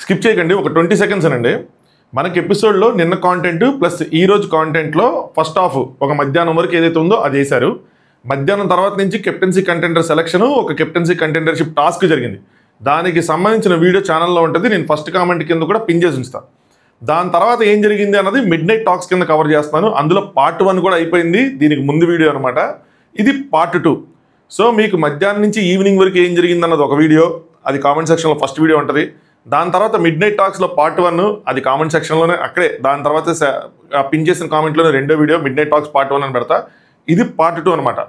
Skip చేయకండి, ఒక 20 seconds అనండి. మనకి ఎపిసోడ్లో నిన్న కాంటెంట్ ప్లస్ ఈరోజు కాంటెంట్లో ఫస్ట్ హాఫ్ ఒక మధ్యాహ్నం వరకు ఏదైతే ఉందో అది వేశారు. మధ్యాహ్నం తర్వాత నుంచి కెప్టెన్సీ కంటెండర్ సెలక్షన్, ఒక కెప్టెన్సీ కంటెండర్షిప్ టాస్క్ జరిగింది. దానికి సంబంధించిన వీడియో ఛానల్లో ఉంటుంది. నేను ఫస్ట్ కామెంట్ కింద కూడా పిన్ చేసి ఉంచుతాను. దాని తర్వాత ఏం జరిగింది అన్నది మిడ్ నైట్ టాక్స్ కింద కవర్ చేస్తాను. అందులో పార్ట్ 1 కూడా అయిపోయింది, దీనికి ముందు వీడియో అనమాట. ఇది పార్ట్ 2. సో మీకు మధ్యాహ్నం నుంచి ఈవినింగ్ వరకు ఏం జరిగింది అన్నది ఒక వీడియో, అది కామెంట్ సెక్షన్లో ఫస్ట్ వీడియో ఉంటుంది. దాని తర్వాత మిడ్ నైట్ టాక్స్లో పార్ట్ 1, అది కామెంట్ సెక్షన్లోనే అక్కడే. దాని తర్వాత పిన్ చేసిన కామెంట్లోనే రెండో video mid night talks part 1 అని పెడతా. ఇది పార్ట్ 2 అనమాట.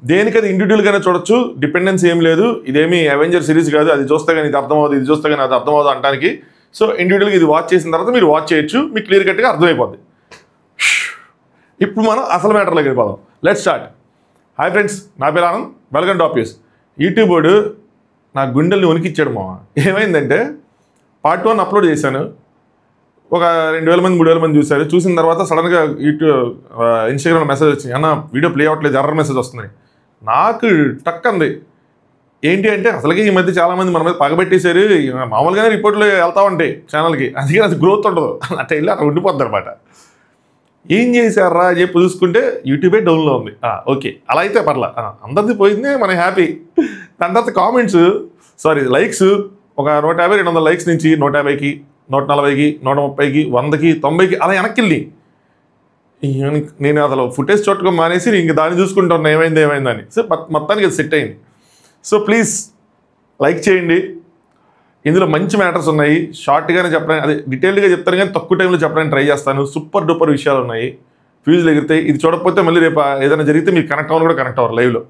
దేనికి అది ఇండివిజువల్గానే చూడొచ్చు, డిపెండెన్స్ ఏం లేదు. ఇదేమి అవెంజర్ సిరీస్ కాదు, అది చూస్తే కానీ ఇది అర్థమవుతుంది, ఇది చూస్తే కానీ అది అర్థమవుతుంది అంటానికి. సో ఇండివిజువల్గా ఇది వాచ్ చేసిన తర్వాత మీరు వాచ్ చేయొచ్చు, మీకు క్లియర్ కట్గా అర్థమైపోద్ది. ఇప్పుడు మనం అసలు మ్యాటర్లోకి వెళ్ళిపోదాం. Let's start. హాయ్ ఫ్రెండ్స్, నా పేరు Anand, welcome to office. YouTube వాడు నా గుండెల్ని వణికిచ్చాడు మామ. ఏమైందంటే పార్ట్ 1 అప్లోడ్ చేశాను, ఒక 2000 మంది 3000 మంది చూశారు. చూసిన తర్వాత సడన్గా ఇన్స్టాగ్రామ్లో మెసేజ్ వచ్చింది, అన్న వీడియో ప్లే అవ్వట్లేదు, ఎర్రర్ మెసేజ్ వస్తున్నాయి. నాకు టక్ అంది. ఏంటి అంటే అసలుకి ఈ మధ్య చాలామంది మన మీద పగబెట్టేశారు, మామూలుగానే రిపోర్ట్లు వెళ్తూ ఉంటాయి ఛానల్కి, అందుకని అది గ్రోత్ ఉండదు, అట్లా వెళ్ళి అట్లా ఉండిపోద్ది అనమాట. ఏం చేశారా అని చెప్పి చూసుకుంటే యూట్యూబే డౌన్లో ఉంది. ఓకే, అలా అయితే పర్లా, అందరిది పోయింది, మనం హ్యాపీ. దాని తర్వాత కామెంట్స్, లైక్స్ ఒక 150-200 లైక్స్ నుంచి 150కి 140కి 130కి 100కి 90కి అలా వెనక్కి వెళ్ళి నేను అసలు ఫుటేజ్ చూడటం మానేసి ఇంక దాన్ని చూసుకుంటున్నా ఏమైందని. సో మొత్తానికి అది సెట్ అయింది. సో ప్లీజ్ లైక్ చేయండి. ఇందులో మంచి మ్యాటర్స్ ఉన్నాయి, షార్ట్గానే చెప్పడానికి, అదే డీటెయిల్డ్గా చెప్తాను కానీ తక్కువ టైంలో చెప్పడానికి ట్రై చేస్తాను. సూపర్ డూపర్ విషయాలు ఉన్నాయి, ఫ్యూజ్లు ఎగిరితే. ఇది చూడకపోతే మళ్ళీ రేపు ఏదైనా జరిగితే మీరు కనెక్ట్ అవ్వను కూడా కనెక్ట్ అవ్వరు లైవ్లో.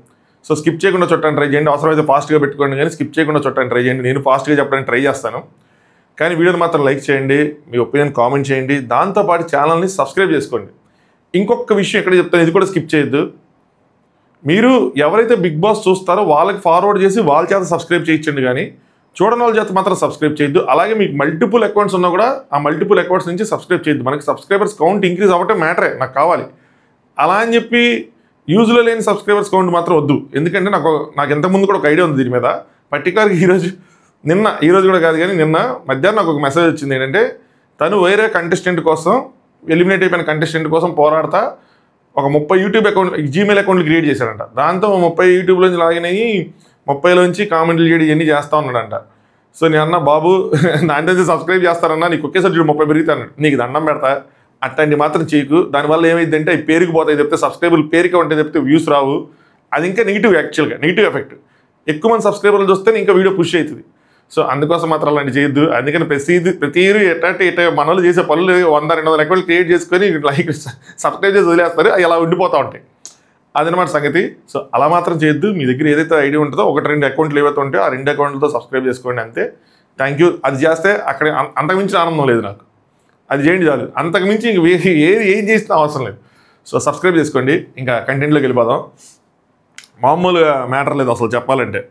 సో స్కిప్ చేయకుండా చూడటానికి ట్రై చేయండి. అవసరమైతే ఫాస్ట్గా పెట్టుకోండి, కానీ స్కిప్ చేయకుండా చూడటానికి ట్రై చేయండి. నేను ఫాస్ట్గా చెప్పడానికి ట్రై చేస్తాను, కానీ వీడియోని మాత్రం లైక్ చేయండి, మీ ఒపీనియన్ కామెంట్ చేయండి. దాంతోపాటు ఛానల్ని సబ్స్క్రైబ్ చేసుకోండి. ఇంకొక విషయం ఎక్కడ చెప్తాను, ఇది కూడా స్కిప్ చేయొద్దు. మీరు ఎవరైతే బిగ్ బాస్ చూస్తారో వాళ్ళకి ఫార్వర్డ్ చేసి వాళ్ళ చేత సబ్స్క్రైబ్ చేయించండి, కానీ చూడని వాళ్ళ చేత మాత్రం సబ్స్క్రైబ్ చేయొద్దు. అలాగే మీకు మల్టిపుల్ అకౌంట్స్ ఉన్నా కూడా ఆ మల్టిపుల్ అకౌంట్స్ నుంచి సబ్స్క్రైబ్ చేయొద్దు. మనకి సబ్స్క్రైబర్స్ కౌంట్ ఇంక్రీజ్ అవ్వటం మ్యాటరే, నాకు కావాలి. అలా అని చెప్పి యూజ్లో లేని సబ్స్క్రైబర్స్ కౌంట్ మాత్రం వద్దు. ఎందుకంటే నాకు ఇంతకుముందు కూడా ఒక ఐడియా ఉంది దీని మీద. పర్టికులర్గా ఈరోజు కూడా కాదు, కానీ నిన్న మధ్యాహ్నం నాకు ఒక మెసేజ్ వచ్చింది. ఏంటంటే తను వేరే కంటెస్టెంట్ కోసం, ఎలిమినేట్ అయిపోయిన కంటెస్టెంట్ కోసం పోరాడతా ఒక 30 యూట్యూబ్ అకౌంట్, జీమెయిల్ అకౌంట్లు క్రియేట్ చేశాడంట. దాంతో 30 యూట్యూబ్లోంచి లాగిన్ అయ్యి 30లోంచి కామెంట్లు చేయడం ఇవన్నీ చేస్తూ ఉన్నాడంట. సో నేను అన్న, బాబు దాంట్లో సబ్స్క్రైబ్ చేస్తారన్నా, నీకు ఒకేసారి చూడు 30 పెరుగుతాను, నీకు దండం పెడతా, అట్లాంటి మాత్రం చేయకు. దానివల్ల ఏమైందంటే అవి పేరుకుపోతాయి చెప్తే, సబ్స్క్రైబర్లు పేరుగా ఉంటే చెప్తే వ్యూస్ రావు. అది ఇంకా నెగిటివ్, యాక్చువల్గా నెగిటివ్ ఎఫెక్ట్. ఎక్కువ మంది సబ్స్క్రైబర్లు చూస్తే ఇంకా వీడియో పుష్ అవుతుంది. సో అందుకోసం మాత్రం అలాంటి చేయొద్దు. అందుకని ప్రతి ఎట్ట మన వాళ్ళు చేసే పనులు 100-200 అకౌంట్లు క్రియేట్ చేసుకొని లైక్ సబ్స్క్రైబ్ చేసి వదిలేస్తారు, అవి అలా ఉండిపోతూ ఉంటాయి. అదనమాట సంగతి. సో అలా మాత్రం చేయొద్దు. మీ దగ్గర ఏదైతే ఐడియా ఉంటుందో 1-2 అకౌంట్లు ఏవైతే ఉంటాయో ఆ 2 అకౌంట్లతో సబ్స్క్రైబ్ చేసుకోండి, అంతే. Thank you. అది చేస్తే అక్కడ అంతకుమించిన ఆనందం లేదు నాకు. అది చేయండి చాలు, అంతకుమించి ఇంక ఏం చేసినా అవసరం లేదు. సో సబ్స్క్రైబ్ చేసుకోండి. ఇంకా కంటెంట్లోకి వెళ్ళిపోదాం. మామూలుగా మ్యాటర్ లేదు అసలు చెప్పాలంటే.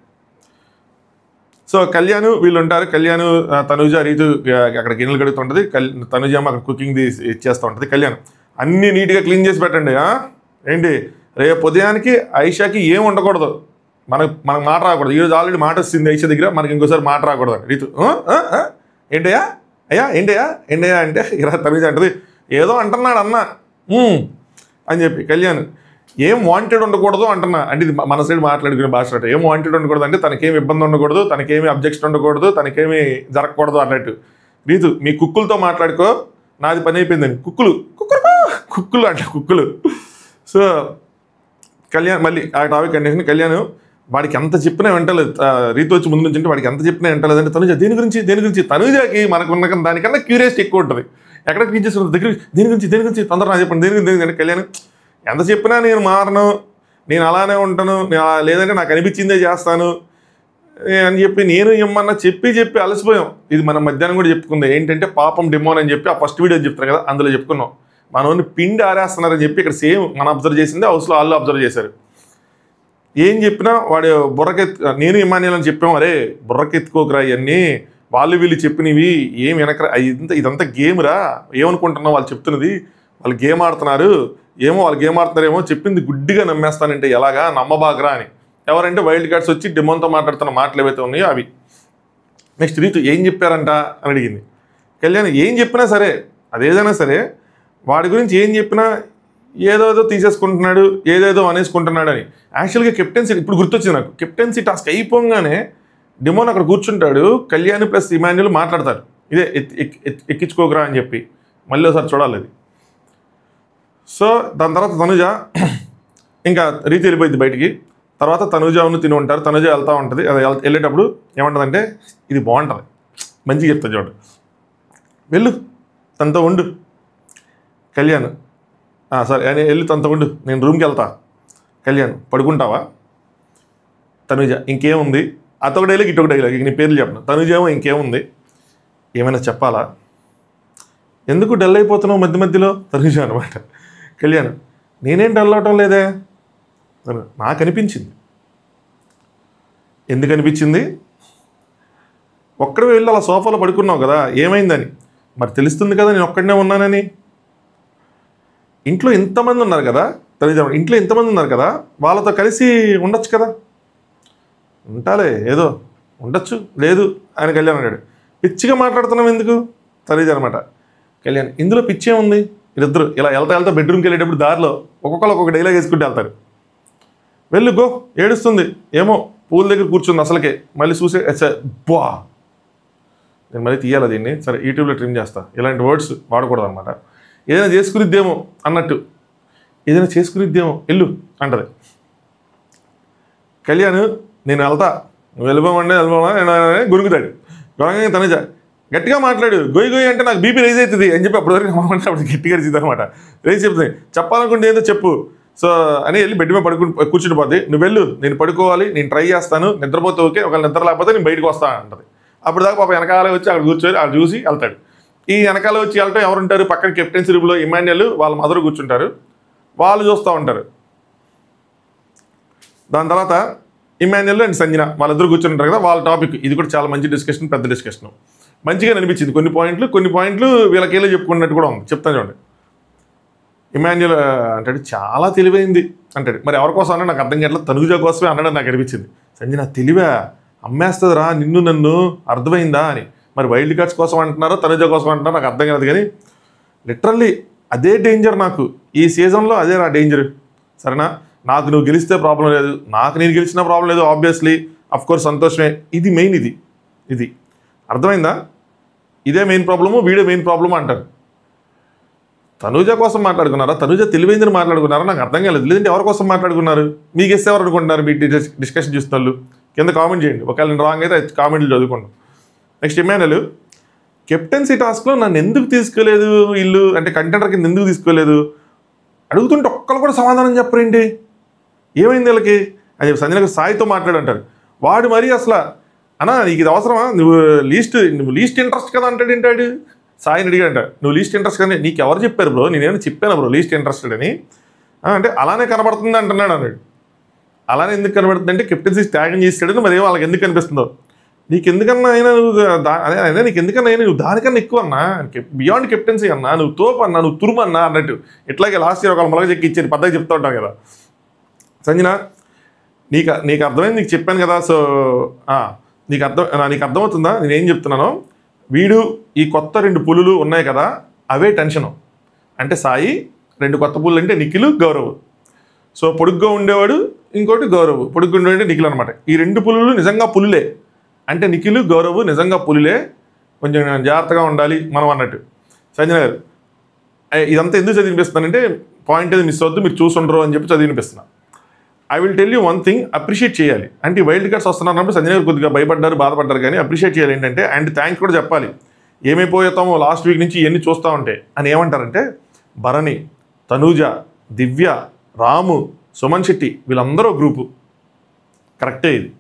సో కళ్యాణ్ వీళ్ళు ఉంటారు, కళ్యాణ్, తనుజ, రీతు అక్కడ గిన్నెలు కడుగుతుంటుంది. తనుజ అక్కడ కుకింగ్ ఇచ్చేస్తూ ఉంటుంది. కళ్యాణ్ అన్నీ నీట్గా క్లీన్ చేసి పెట్టండి. ఏంటి రేపు ఉదయానికి ఐషాకి ఏం ఉండకూడదు, మనకు మాట రాకూడదు. ఈరోజు ఆల్రెడీ మాట వస్తుంది ఐషా దగ్గర, మనకి ఇంకోసారి మాట రాకూడదు. రీతు ఏంటయ్యా ఏంటయ్యా అంటే ఇలా తనుజ అంటది, ఏదో అంటున్నాడు అన్న అని చెప్పి. కళ్యాణ్ ఏం వాంటెడ్ ఉండకూడదు అంటున్నా, అంటే ఇది మన సైడ్ మాట్లాడుకునే భాష. ఏం వాంటెడ్ ఉండకూడదు అంటే తనకేమి ఇబ్బంది ఉండకూడదు, తనకేమి అబ్జెక్షన్ ఉండకూడదు, తనకేమి జరగకూడదు అన్నట్టు. రీతు మీ కుక్కులతో మాట్లాడుకో, నాది పని అయిపోయిందని. కుక్కులు అంటే కుక్కులు. సో కళ్యాణ్ మళ్ళీ ఆ టాపిక్ కండిషన్. కళ్యాణ్ వాడికి ఎంత చెప్పినా వింటలేదు. రీతు వచ్చి ముందు నుంచి అంటే వాడికి ఎంత చెప్పినా వింటలేదు. అంటే తనుజ దేని గురించి తనుజకి మనకున్న దానికన్నా క్యూరియాసిటీ ఎక్కువ ఉంటుంది. ఎక్కడ క్లీన్ చేసుకుంటుంది దగ్గర, దేని గురించి తొందరగా చెప్పండి, దేని గురించి. కళ్యాణ్ ఎంత చెప్పినా నేను మారను, నేను అలానే ఉంటాను, లేదంటే నాకు అనిపించిందే చేస్తాను అని చెప్పి నేను ఏమన్నా చెప్పి అలసిపోయాం. ఇది మనం మధ్యాహ్నం కూడా చెప్పుకుందాం. ఏంటంటే పాపం డిమోన్ అని చెప్పి ఆ ఫస్ట్ వీడియో చెప్తారు కదా, అందులో చెప్పుకున్నాం. మనల్ని పిండి ఆరేస్తున్నారని చెప్పి ఇక్కడ సేమ్ మనం అబ్జర్వ్ చేసింది హౌస్లో వాళ్ళు అబ్జర్వ్ చేశారు. ఏం చెప్పినా వాడు నేను ఇమానియల్ అని చెప్పాము, అరే బుర్రకెత్తుకోకరా ఇవన్నీ, వాళ్ళు వీళ్ళు చెప్పినవి ఏం వెనకరా, ఇదంతా గేమ్ రా, ఏమనుకుంటున్నావు వాళ్ళు చెప్తున్నది, వాళ్ళు గేమ్ ఆడుతున్నారు, వాళ్ళు గేమ్ ఆడుతున్నారేమో, చెప్పింది గుడ్డిగా నమ్మేస్తానంటే ఎలాగా, నమ్మబాగరా అని. ఎవరంటే వైల్డ్ కార్డ్స్ వచ్చి డిమోన్తో మాట్లాడుతున్న మాటలు ఏవైతే ఉన్నాయో అవి. నెక్స్ట్ రీతు ఏం చెప్పారంట అని అడిగింది. కళ్యాణ్ ఏం చెప్పినా సరే, అదేదైనా సరే, వాడి గురించి ఏం చెప్పినా ఏదోదో తీసేసుకుంటున్నాడు, ఏదేదో అనేసుకుంటున్నాడు అని. యాక్చువల్గా కెప్టెన్సీ ఇప్పుడు గుర్తొచ్చింది నాకు. కెప్టెన్సీ టాస్క్ అయిపోగానే డిమోన్ అక్కడ కూర్చుంటాడు, కళ్యాణ్ ప్లస్ ఇమాన్యుల్ మాట్లాడతారు, ఇదే ఎక్కించుకోకరా అని చెప్పి. మళ్ళీ ఒకసారి చూడాలి అది. సో దాని తర్వాత తనుజ ఇంకా రీతి వెళ్ళిపోయింది బయటికి. తర్వాత తనుజను తిని ఉంటారు. తనుజ వెళ్తూ ఉంటుంది. అది వెళ్ళేటప్పుడు ఏమంటుందంటే, ఇది బాగుంటుంది, మంచిగా చెప్తా చూడండి. వెళ్ళు తనతో ఉండు కళ్యాణ్, సరే అని వెళ్ళి తనతో ఉండు, నేను రూమ్కి వెళ్తా. కళ్యాణ్ పడుకుంటావా? తనుజ ఇంకేముంది, అతొక డైలాగ్ ఇటొక డైలాగ్, ఇక నీ పేర్లు చెప్పను. తనుజ ఏమో ఇంకేముంది, ఏమైనా చెప్పాలా, ఎందుకు డల్ అయిపోతున్నావు మధ్య మధ్యలో? తనుజ అనమాట. కళ్యాణ్ నేనేం డల్ అవటం లేదే, నాకు అనిపించింది. ఎందుకు అనిపించింది? ఒక్కడే వెళ్ళి అలా సోఫాలో పడుకున్నావు కదా, ఏమైందని. మరి తెలుస్తుంది కదా నేను ఒక్కడనే ఉన్నానని. ఇంట్లో ఇంతమంది ఉన్నారు కదా, తల్లిదండ్రులు ఇంట్లో ఇంతమంది ఉన్నారు కదా, వాళ్ళతో కలిసి ఉండొచ్చు కదా. ఉంటాలే ఏదో ఉండొచ్చు, లేదు ఆయన కళ్యాణ్ అన్నాడు. పిచ్చిగా మాట్లాడుతున్నాం ఎందుకు? తల్లిది అనమాట. కళ్యాణ్ ఇందులో పిచ్చి ఏముంది, వీళ్ళిద్దరు ఇలా వెళ్తా బెడ్రూమ్కి వెళ్ళేటప్పుడు దారిలో ఒక్కొక్కరు ఒక్కొక్క డైలాగ్ వేసుకుంటూ వెళ్తారు. వెళ్ళు గో, ఏడుస్తుంది ఏమో, పూల దగ్గర కూర్చుంది అసలుకే, మళ్ళీ చూసే బా, నేను మళ్ళీ తీయాలి దీన్ని, సరే యూట్యూబ్లో ట్రిమ్ చేస్తా, ఇలాంటి వర్డ్స్ వాడకూడదు అనమాట. ఏదైనా చేసుకునిద్దేమో అన్నట్టు, ఏదైనా చేసుకునిద్దేమో వెళ్ళు అంటది. కళ్యాణ్ నేను వెళ్తా, నువ్వు వెళ్ళిపోమంటే వెళ్ళిపోమా గురుగుతాడు. గొడవగా తనుజ గట్టిగా మాట్లాడు, గొయ్యి గొయ్యి అంటే నాకు బీపీ రైజ్ అవుతుంది అని చెప్పి అప్పటివరకు అమ్మంటే అప్పుడు గట్టిగా రిచింది అనమాట. రైజ్ చెప్తుంది, చెప్పాలనుకుంటే ఏదో చెప్పు సో అని వెళ్ళి బెడ్ మీద కూర్చుని పోద్ది. నువ్వు వెళ్ళు, నేను పడుకోవాలి, నేను ట్రై చేస్తాను, నిద్రపోతే ఓకే, ఒకవేళ నిద్ర లేకపోతే నేను బయటకు వస్తాను అంటది. అప్పుడు దాకా పాప వెనకాల వచ్చి అక్కడ కూర్చొని అక్కడ చూసి వెళ్తాడు. ఈ వెనకాల వచ్చి వెళ్ళటం ఎవరుంటారు, పక్కన కెప్టెన్సీ రూమ్లో ఇమాన్యుల్ వాళ్ళ మదర్ కూర్చుంటారు, వాళ్ళు చూస్తూ ఉంటారు. దాని తర్వాత ఇమాన్యుల్ అండ్ సంజన వాళ్ళిద్దరు కూర్చుని ఉంటారు కదా, వాళ్ళ టాపిక్ ఇది కూడా చాలా మంచి డిస్కషన్, పెద్ద డిస్కషన్, మంచిగా అనిపించింది. కొన్ని పాయింట్లు వీళ్ళకేలో చెప్పుకున్నట్టు కూడా ఉంది. చెప్తాను చూడండి. ఇమాన్యుల్ అంటాడు, చాలా తెలివైంది అంటాడు. మరి ఎవరి కోసం అన్నా నాకు అర్థం కావట్లేదు, తనుజ కోసమే అన్నాడు నాకు అనిపించింది. సంజన తెలివా, అమ్మేస్తుందిరా నిన్ను నన్ను, అర్థమైందా అని. మరి వైల్డ్ కార్డ్స్ కోసం అంటున్నారో తనుజ కోసం అంటున్నారో నాకు అర్థం కాదు, కానీ లిటరల్లీ అదే డేంజర్ నాకు ఈ సీజన్లో, అదే నా డేంజర్. సరేనా, నాకు నువ్వు గెలిస్తే ప్రాబ్లం లేదు, నాకు నేను గెలిచినా ప్రాబ్లం లేదు, ఆబ్వియస్లీ అఫ్కోర్స్ సంతోషమే. ఇది మెయిన్, ఇది అర్థమైందా? ఇదే మెయిన్ ప్రాబ్లము, వీడే మెయిన్ ప్రాబ్లము అంటారు. తనుజ కోసం మాట్లాడుకున్నారా, తనుజ తెలివైందని మాట్లాడుకున్నారా నాకు అర్థం కాలేదు. లేదంటే ఎవరి కోసం మాట్లాడుకున్నారు, మీకు ఇస్తే ఎవరు అనుకుంటున్నారు? మీ డిస్కషన్ చూస్తున్న వాళ్ళు కింద కామెంట్ చేయండి. ఒకవేళ నేను రాంగ్ అయితే కామెంట్లు చదువుకోండి. నెక్స్ట్ ఇమాన్యుల్, కెప్టెన్సీ టాస్క్లో నన్ను ఎందుకు తీసుకోలేదు వీళ్ళు, అంటే కంటెండర్ కింద ఎందుకు తీసుకోలేదు అడుగుతుంటే ఒక్కరు కూడా సమాధానం చెప్పరేంటి, ఏమైంది వీళ్ళకి అని చెప్పి సంజనకు సాయితో మాట్లాడంటారు. వాడు మరీ అసలు అన్నా నీకు ఇది అవసరమా, నువ్వు లీస్ట్ ఇంట్రెస్ట్ కదా అంటాడు. ఏంటాడు సాయిని అడిగాడంట, నువ్వు లీస్ట్ ఇంట్రెస్ట్ కానీ నీకు ఎవరు చెప్పారు బ్రో, నేనేమైనా చెప్పాను బ్రో లీస్ట్ ఇంట్రెస్టెడ్ అని. అంటే అలానే కనబడుతుంది అంటున్నాడు అన్నాడు. అలానే ఎందుకు కనబడుతుంది అంటే కెప్టెన్సీ త్యాగం చేసాడని, మరి వాళ్ళకి ఎందుకు కనిపిస్తుందో. నీకు ఎందుకన్నా అయినా నువ్వు అదే నీకు ఎందుకన్నా అయినా నువ్వు దానికన్నా ఎక్కువ అన్నా, బియాండ్ కెప్టెన్సీ అన్నా, నువ్వు తోపు అన్నా, నువ్వు తురుమన్నా అన్నట్టు. ఇట్లాగే లాస్ట్ ఇయర్ ఒకళ్ళు మొలగ చెక్కి ఇచ్చేది పద్ధతి చెప్తూ ఉంటాం కదా. సంజన నీకు అర్థమైంది, నీకు చెప్పాను కదా. సో నీకు అర్థమవుతుందా నేనేం చెప్తున్నానో? వీడు ఈ కొత్త 2 పులులు ఉన్నాయి కదా, అవే టెన్షను. అంటే సాయి 2 కొత్త పులులు అంటే నిఖిల్, గౌరవ్. సో పొడుగ్గా ఉండేవాడు ఇంకోటి గౌరవ్, పొడుగ్గా ఉండేవాడు నిఖిల్ అనమాట. ఈ 2 పులులు నిజంగా పులులే, అంటే నిఖిల్ గౌరవ్ నిజంగా పులులే, కొంచెం జాగ్రత్తగా ఉండాలి మనం అన్నట్టు. సంజన గారు ఇదంతా ఎందుకు చదివినిపిస్తున్నానంటే పాయింట్ ఏది మిస్ అవుద్దు, మీరు చూసుండరు అని చెప్పి చదివినిపిస్తున్నా. I will tell you one thing, appreciate చేయాలి. అంటే ఈ వైల్డ్ కార్డ్స్ వస్తున్నప్పుడు సంజయ్ గారు కొద్దిగా భయపడ్డారు, బాధపడ్డారు, కానీ అప్రిషియేట్ చేయాలి ఏంటంటే, అండ్ థ్యాంక్స్ కూడా చెప్పాలి. ఏమైపోతామో లాస్ట్ వీక్ నుంచి ఇవన్నీ చూస్తూ ఉంటే అని ఏమంటారంటే, భరణి, తనూజ, దివ్య, రాము, సుమన్ శెట్టి వీళ్ళందరూ గ్రూపు కరెక్టే. ఇది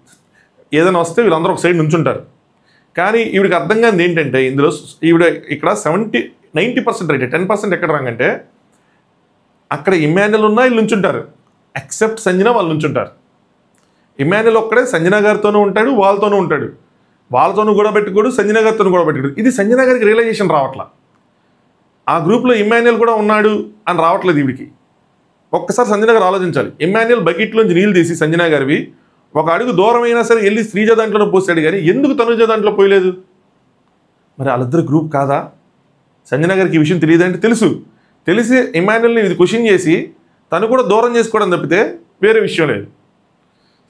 ఏదైనా వస్తే వీళ్ళందరూ ఒక సైడ్ నుంచుంటారు. కానీ ఈవిడికి అర్థం కానిది ఏంటంటే, ఇందులో ఈవిడ ఇక్కడ 90% రైట్, 10% ఎక్కడ రాంగంటే అక్కడ ఇమాన్యుల్ ఉన్నా వీళ్ళు నుంచుంటారు, ఎక్సెప్ట్ సంజన వాళ్ళు నుంచుంటారు. ఇమాన్యుల్ ఒక్కడే సంజన గారితోనూ ఉంటాడు, వాళ్ళతోనూ ఉంటాడు, వాళ్ళతోనూ కూడా పెట్టుకోడు, సంజన గారితోనూ కూడా పెట్టుకోడు. ఇది సంజన గారికి రియలైజేషన్ రావట్లా, ఆ గ్రూప్లో ఇమాన్యుల్ కూడా ఉన్నాడు అని రావట్లేదు ఈవిడికి. ఒక్కసారి సంజన గారు ఆలోచించాలి. ఇమాన్యుల్ బకెట్లోంచి నీళ్ళు తీసి సంజన గారివి ఒక అడుగు దూరం అయినా సరే వెళ్ళి శ్రీజ దాంట్లోనే పోసాడు కానీ ఎందుకు తనుజ దాంట్లో పోయలేదు? మరి వాళ్ళిద్దరు గ్రూప్ కాదా? సంజన గారికి ఈ విషయం తెలియదంటే తెలిసి ఇమాన్యుల్ని ఇది క్వశ్చన్ చేసి తను కూడా దూరం చేసుకోవడం తప్పితే వేరే విషయం లేదు.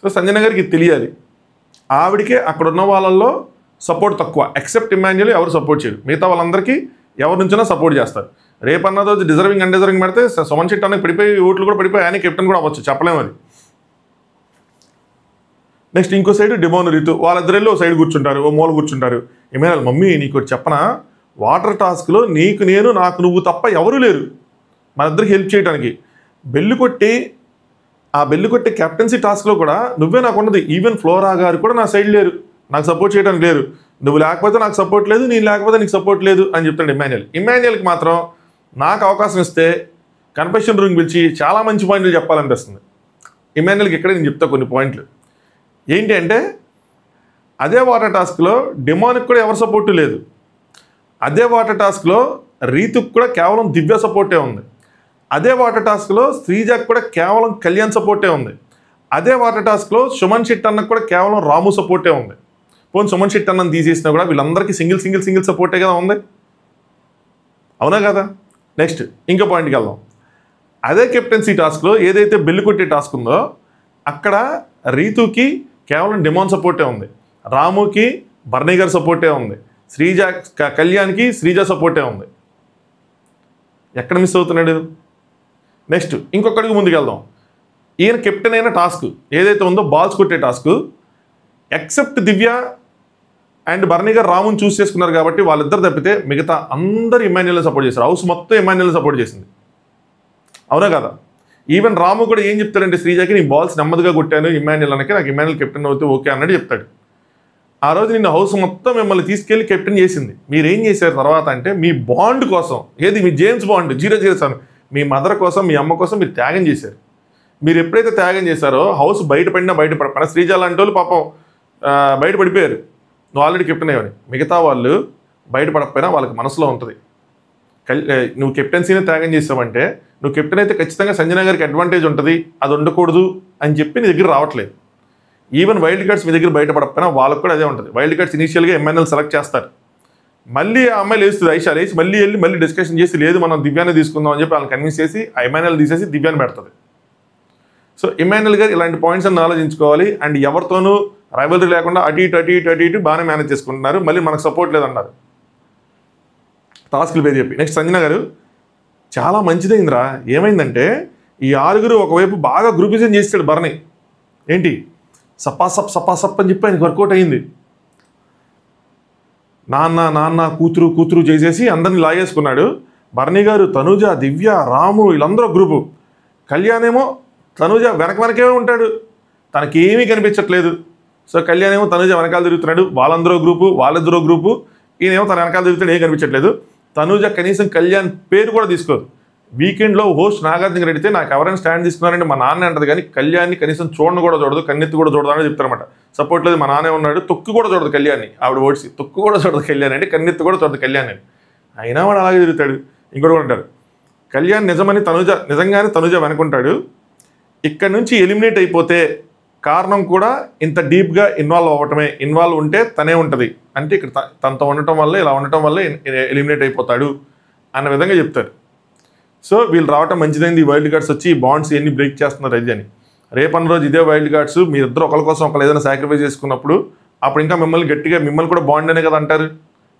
సో సంజన గారికి ఇది తెలియాలి. ఆవిడికే అక్కడ ఉన్న వాళ్ళల్లో సపోర్ట్ తక్కువ. ఎక్సెప్ట్ ఇమాన్యుల్ ఎవరు సపోర్ట్ చేయరు. మిగతా వాళ్ళందరికీ ఎవరి నుంచినా సపోర్ట్ చేస్తారు. రేపన్నదో డిజర్వింగ్ అన్డిజర్వింగ్ పెడితే సుమన్ శెట్టి అన్నకి పడిపోయి ఓట్లు కూడా పడిపోయి ఆయన కెప్టెన్ కూడా అవ్వచ్చు, చెప్పలేము అది. నెక్స్ట్ ఇంకో సైడ్ డిమోన్ రీతు, వాళ్ళిద్దరెళ్ళి ఓ సైడ్ కూర్చుంటారు, ఓ మూల కూర్చుంటారు. ఇమాన్యుల్ మమ్మీ నీకు చెప్పనా, వాటర్ టాస్క్లో నీకు నేను నాకు నువ్వు తప్ప ఎవరూ లేరు మన ఇద్దరికి హెల్ప్ చేయడానికి. బెల్లు కొట్టి కెప్టెన్సీ టాస్క్లో కూడా నువ్వే నాకు ఉన్నది. ఈవెన్ ఫ్లోరా గారు కూడా నా సైడ్ లేరు, నాకు సపోర్ట్ చేయడానికి లేరు. నువ్వు లేకపోతే నాకు సపోర్ట్ లేదు, నేను లేకపోతే నీకు సపోర్ట్ లేదు అని చెప్తాడు ఇమాన్యుల్కి మాత్రం నాకు అవకాశం ఇస్తే కన్ఫెషన్ రూమ్ పిలిచి చాలా మంచి పాయింట్లు చెప్పాలనిపిస్తుంది. ఇమాన్యుల్కి ఇక్కడ నేను చెప్తా కొన్ని పాయింట్లు. ఏంటి అంటే అదే వాటర్ టాస్క్లో డిమోన్కి కూడా ఎవరు సపోర్టు లేదు. అదే వాటర్ టాస్క్లో రీతుకు కూడా కేవలం దివ్య సపోర్టే ఉంది. అదే వాటర్ టాస్క్లో శ్రీజాకి కూడా కేవలం కళ్యాణ్ సపోర్టే ఉంది. అదే వాటర్ టాస్క్లో సుమన్ శెట్టి అన్నకు కూడా కేవలం రాము సపోర్టే ఉంది. పోనీ సుమన్ శెట్టి అన్నని తీసేసినా కూడా వీళ్ళందరికీ సింగిల్ సపోర్టే కదా ఉంది, అవునా కదా? నెక్స్ట్ ఇంకో పాయింట్కి వెళ్దాం. అదే కెప్టెన్సీ టాస్క్లో ఏదైతే బెల్లు కొట్టే టాస్క్ ఉందో అక్కడ రీతుకి కేవలం డిమోన్ సపోర్టే ఉంది, రాముకి బర్నీ గారి సపోర్టే ఉంది, కళ్యాణ్కి శ్రీజ సపోర్టే ఉంది. ఎక్కడ మిస్ అవుతున్నాడు? నెక్స్ట్ ఇంకొకటికి ముందుకెళ్దాం. ఈయన కెప్టెన్ అయిన టాస్క్ ఏదైతే ఉందో బాల్స్ కొట్టే టాస్క్, ఎక్సెప్ట్ దివ్య అండ్ బర్నీ గారు రాముని చూస్ చేసుకున్నారు కాబట్టి వాళ్ళిద్దరు తప్పితే మిగతా అందరూ ఇమాన్యుల్ని సపోర్ట్ చేశారు. హౌస్ మొత్తం ఇమాన్యుల్ని సపోర్ట్ చేసింది, అవునా కదా? ఈవెన్ రాము కూడా ఏం చెప్తాడంటే శ్రీజాకి నీ బాల్స్ నెమ్మదిగా కొట్టాను ఇమాన్యుల్ అనకి, నాకు ఇమాన్యుల్ కెప్టెన్ అవుతే ఓకే అన్నట్టు చెప్తాడు. ఆ రోజు నిన్న హౌస్ మొత్తం మిమ్మల్ని తీసుకెళ్ళి కెప్టెన్ చేసింది. మీరేం చేశారు తర్వాత అంటే మీ బాండ్ కోసం, ఏది మీ జేమ్స్ బాండ్ 007 మీ మదర్ కోసం మీ అమ్మ కోసం మీరు త్యాగం చేశారు. మీరు ఎప్పుడైతే త్యాగం చేశారో హౌస్ బయటపడిన శ్రీజ లాంటి వాళ్ళు పాపం బయటపడిపోయారు, నువ్వు ఆల్రెడీ కెప్టెన్ అయ్యని. మిగతా వాళ్ళు బయటపడకపోయినా వాళ్ళకి మనసులో ఉంటుంది నువ్వు కెప్టెన్సీని త్యాగం చేసావంటే నువ్వు కెప్టెన్ అయితే ఖచ్చితంగా సంజన గారికి అడ్వాంటేజ్ ఉంటుంది, అది ఉండకూడదు అని చెప్పి నీ దగ్గర రావట్లేదు. ఈవెన్ వైల్డ్ కార్డ్స్ మీ దగ్గర బయటపడకపోయినా వాళ్ళకు కూడా అదే ఉంటుంది. వైల్డ్ కార్డ్స్ ఇనీషియల్గా ఎమ్మెల్యేలు సెలెక్ట్ చేస్తారు, మళ్ళీ ఆ అమ్మాయి లేస్తుంది, ఐషా లేచి మళ్ళీ డిస్కషన్ చేసి లేదు మనం దివ్యాన్ని తీసుకుందాం అని చెప్పి వాళ్ళని కన్విన్స్ చేసి ఆ ఎమ్మెల్యేలు తీసేసి దివ్యాన్ని పెడుతుంది. సో ఇమాన్యుల్ గారు ఇలాంటి పాయింట్స్ అన్ని ఆలోచించుకోవాలి. అండ్ ఎవరితోనూ రైవల్రీ లేకుండా అటు ఇటు బాగానే మేనేజ్ చేసుకుంటున్నారు. మళ్ళీ మనకు సపోర్ట్ లేదన్నారు టాస్క్లు పేరు చెప్పి. నెక్స్ట్ సంజన గారు చాలా మంచిదైందిరా. ఏమైందంటే ఈ 6 ఒకవైపు బాగా గ్రూపిజం చేస్తాడు బర్నీ. ఏంటి సపాసప్ అని చెప్పి ఆయనకు వర్కౌట్ అయింది. నాన్న కూతురు చేసేసి అందరినీ లాగేసుకున్నాడు. బర్నీ గారు తనుజ, దివ్య, రాము వీళ్ళందరూ గ్రూపు. కళ్యాణ్ ఏమో తనుజ వెనకే ఉంటాడు, తనకేమీ కనిపించట్లేదు. సో కళ్యాణ్ ఏమో తనుజ వెనకాల తిరుగుతున్నాడు, వాళ్ళిద్దరూ గ్రూపు. ఈయనేమో తన వెనకాల తిరుగుతాడు, ఏం కనిపించట్లేదు. తనుజ కనీసం కళ్యాణ్ పేరు కూడా తీసుకోదు. వీకెండ్లో హోస్ట్ నాగార్జున అడిగితే నాకు ఎవరైనా స్టాండ్ తీసుకున్నారంటే మా నాన్న అంటది, కానీ కళ్యాణ్ని కనీసం చూడను కూడా చూడదు, కన్నెత్తి కూడా చూడదు అని చెప్తారన్నమాట. సపోర్ట్ లేదు, మా నాన్నే ఉన్నాడు, తొక్కు కూడా చూడదు కళ్యాణ్ని. ఆవిడ ఓడిసి తొక్కు కూడా చూడదు కళ్యాణ్ అంటే, కన్నెత్తి కూడా చూడదు కళ్యాణ్ అని. అయినా వాడు అలాగే తిరుగుతాడు. ఇంకోటి కూడా అంటారు కళ్యాణ్ నిజంగానే తనుజ వెనుకుంటాడు. ఇక్కడ నుంచి ఎలిమినేట్ అయిపోతే కారణం కూడా ఇంత డీప్గా ఇన్వాల్వ్ ఉంటే తనే ఉంటుంది అంటే ఇక్కడ తనతో ఉండటం వల్ల ఇలా ఉండటం వల్ల ఎలిమినేట్ అయిపోతాడు అన్న విధంగా చెప్తారు. సో వీళ్ళు రావటం మంచిదైంది, ఈ వైల్డ్ కార్డ్స్ వచ్చి ఈ బాండ్స్ ఎన్ని బ్రేక్ చేస్తున్నారు అది అని. రేపన్న రోజు ఇదే వైల్డ్ కార్డ్స్ మీరిద్దరు ఒకరి కోసం ఒకరు ఏదైనా సాక్రిఫైస్ చేసుకున్నప్పుడు అప్పుడు ఇంకా మిమ్మల్ని కూడా బాండ్ అనే కదా అంటారు.